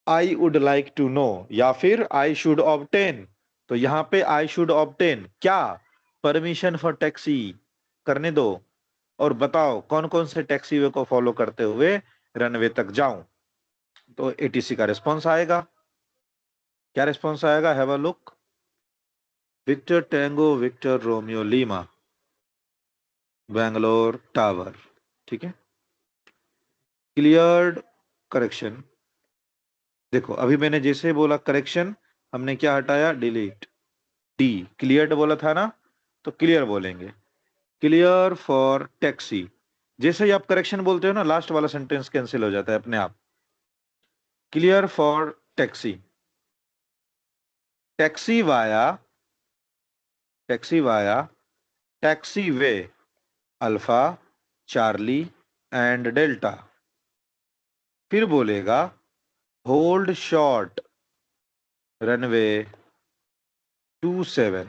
[SPEAKER 2] I would like to know या फिर आई शुड ऑब्टेन। तो यहाँ पे आई शुड ऑब्टेन क्या? परमिशन फॉर टैक्सी करने दो और बताओ कौन कौन से टैक्सी वे को फॉलो करते हुए रनवे तक जाऊं। तो एटीसी का रिस्पॉन्स आएगा। क्या रिस्पॉन्स आएगा? Have a look. Victor Tango Victor Romeo Lima Bangalore tower, ठीक है। Cleared correction. देखो अभी मैंने जैसे बोला करेक्शन, हमने क्या हटाया? डिलीट। डी क्लियर्ड बोला था ना, तो क्लियर बोलेंगे। क्लियर फॉर टैक्सी, जैसे ही आप करेक्शन बोलते हो ना, लास्ट वाला सेंटेंस कैंसिल हो जाता है अपने आप। Clear for taxi, taxi via taxiway alpha charlie and delta. फिर बोलेगा होल्ड शॉर्ट रनवे 27।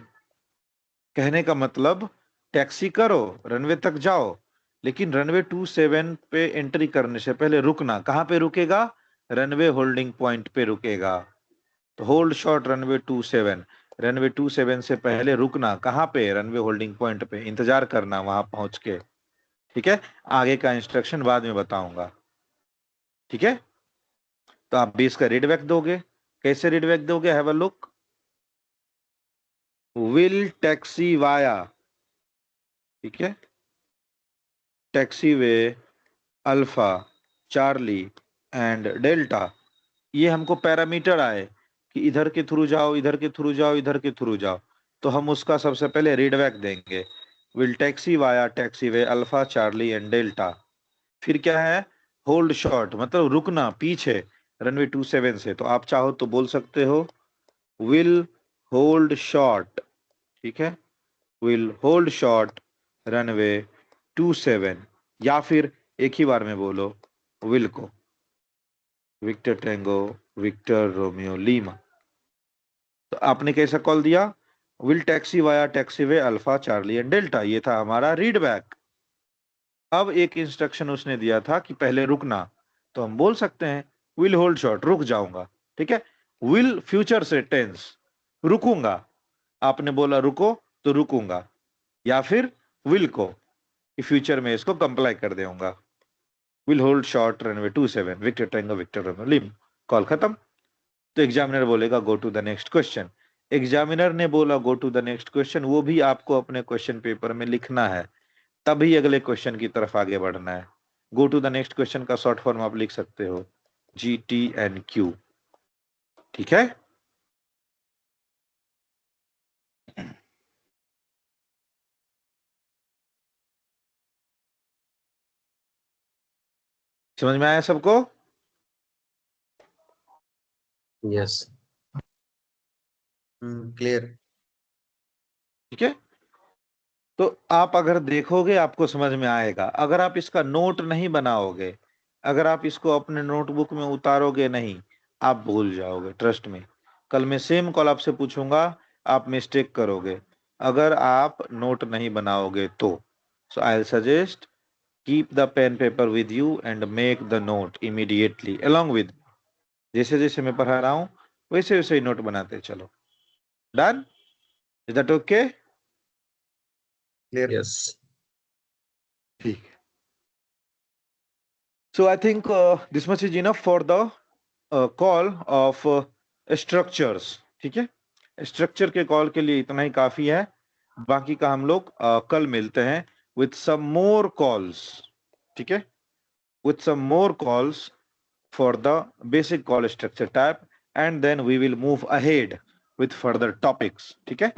[SPEAKER 2] कहने का मतलब टैक्सी करो, रनवे तक जाओ, लेकिन रनवे 27 पे एंट्री करने से पहले रुकना। कहां पे रुकेगा? रनवे होल्डिंग पॉइंट पे रुकेगा। तो होल्ड शॉर्ट रनवे 27। रनवे 27 से पहले रुकना, कहाँ पे, रनवे होल्डिंग पॉइंट पे, इंतजार करना वहां पहुंच के, ठीक है। आगे का इंस्ट्रक्शन बाद में बताऊंगा, ठीक है। तो आप भी इसका रीडबैक दोगे, कैसे रीडबैक दोगे, have a look. Will taxi via, ठीक है, taxi way alpha charlie and delta, ये हमको पैरामीटर आए कि इधर के थ्रू जाओ, इधर के थ्रू जाओ, इधर के थ्रू जाओ, तो हम उसका सबसे पहले रीडबैक देंगे। Will taxi via taxiway alpha charlie and delta. फिर क्या है, होल्ड शॉर्ट, मतलब रुकना पीछे रनवे 27 से, तो आप चाहो तो बोल सकते हो विल होल्ड शॉर्ट, ठीक है, विल होल्ड शॉर्ट रनवे 27, या फिर एक ही बार में बोलो wilco, Victor Tango Victor Romeo Lima. तो आपने कैसा कॉल दिया, will taxi via taxiway alpha charlie and delta, ये था हमारा रीडबैक। अब एक इंस्ट्रक्शन उसने दिया था कि पहले रुकना, तो हम बोल सकते हैं विल होल्ड शॉर्ट, रुक जाऊंगा, ठीक है। विल फ्यूचर से टेंस, रुकूंगा, आपने बोला रुको तो रुकूंगा, या फिर विल को कि फ्यूचर में इसको कंप्लाई कर दूंगा। Will hold short runway 27 Victor Tango Victor Romeo Lima, call खत्म। तो एग्जामिनर बोलेगा go to the next question. Examiner ने बोला go to the next question, वो भी आपको अपने क्वेश्चन पेपर में लिखना है, तभी अगले क्वेश्चन की तरफ आगे बढ़ना है। Go to the next question का शॉर्ट फॉर्म आप लिख सकते हो GTNQ, ठीक है। समझ में आया सबको?
[SPEAKER 1] यस।
[SPEAKER 3] क्लियर।
[SPEAKER 2] ठीक है, तो आप अगर देखोगे आपको समझ में आएगा। अगर आप इसका नोट नहीं बनाओगे, अगर आप इसको अपने नोटबुक में उतारोगे नहीं, आप भूल जाओगे, ट्रस्ट में। कल मैं सेम कॉल आपसे पूछूंगा, आप मिस्टेक करोगे अगर आप नोट नहीं बनाओगे तो। So I will suggest keep the pen paper with you and make the note immediately along with, जैसे जैसे मैं पढ़ा रहा हूं वैसे वैसे ही नोट बनाते चलो। Done? Is that okay?
[SPEAKER 3] Clear.
[SPEAKER 1] Yes.
[SPEAKER 2] ठीक है। So I think this much is enough for the call of structures, ठीक है। स्ट्रक्चर के कॉल के लिए इतना ही काफी है, बाकी का हम लोग कल मिलते हैं with some more calls, ठीक है, with some more calls for the basic call structure type, and then we will move ahead with further topics, ठीक है।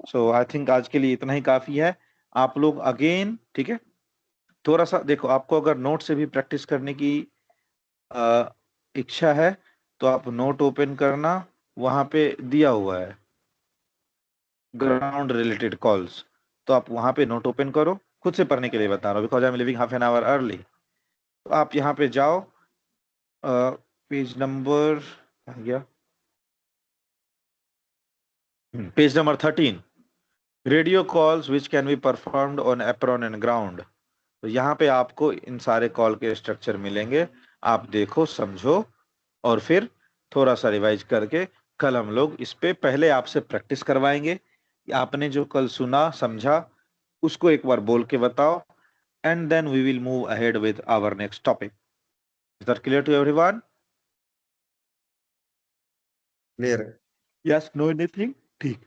[SPEAKER 2] So I think आज के लिए इतना ही काफी है। आप लोग अगेन, ठीक है, थोड़ा सा देखो, आपको अगर नोट से भी प्रैक्टिस करने की इच्छा है तो आप नोट ओपन करना, वहां पे दिया हुआ है ग्राउंड रिलेटेड कॉल्स, तो आप वहां पे नोट ओपन करो। खुद से पढ़ने के लिए बता रहा हूँ, because I am living half an hour early. तो आप यहाँ पे जाओ, पेज नंबर गया, page number 13, radio calls which can be performed on apron and ground. तो यहाँ पे आपको इन सारे कॉल के स्ट्रक्चर मिलेंगे, आप देखो, समझो, और फिर थोड़ा सा रिवाइज करके कल हम लोग इस पे पहले आपसे प्रैक्टिस करवाएंगे। आपने जो कल सुना समझा उसको एक बार बोल के बताओ, and then we will move ahead with our next topic. Is that clear to everyone?
[SPEAKER 3] Clear.
[SPEAKER 2] Yes, no anything? ठीक,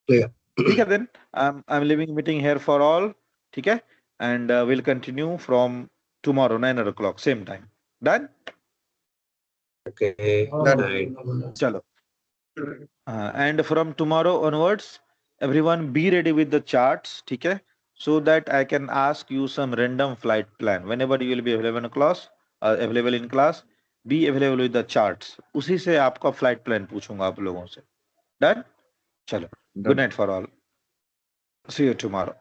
[SPEAKER 1] Clear.
[SPEAKER 2] ठीक है, then I am leaving meeting here for all, ठीक है, and will continue from tomorrow 9 o'clock same time. Done?
[SPEAKER 1] Okay.
[SPEAKER 3] Done.
[SPEAKER 1] Right.
[SPEAKER 2] चलो, and from tomorrow onwards everyone be ready with the charts, ठीक है, so that I can ask you some random flight plan whenever you will be available in class, be available with the charts, उसी से आपका flight plan पूछूंगा आप लोगों से। Done? चलो, good
[SPEAKER 3] Done.
[SPEAKER 2] Night for all, see you tomorrow.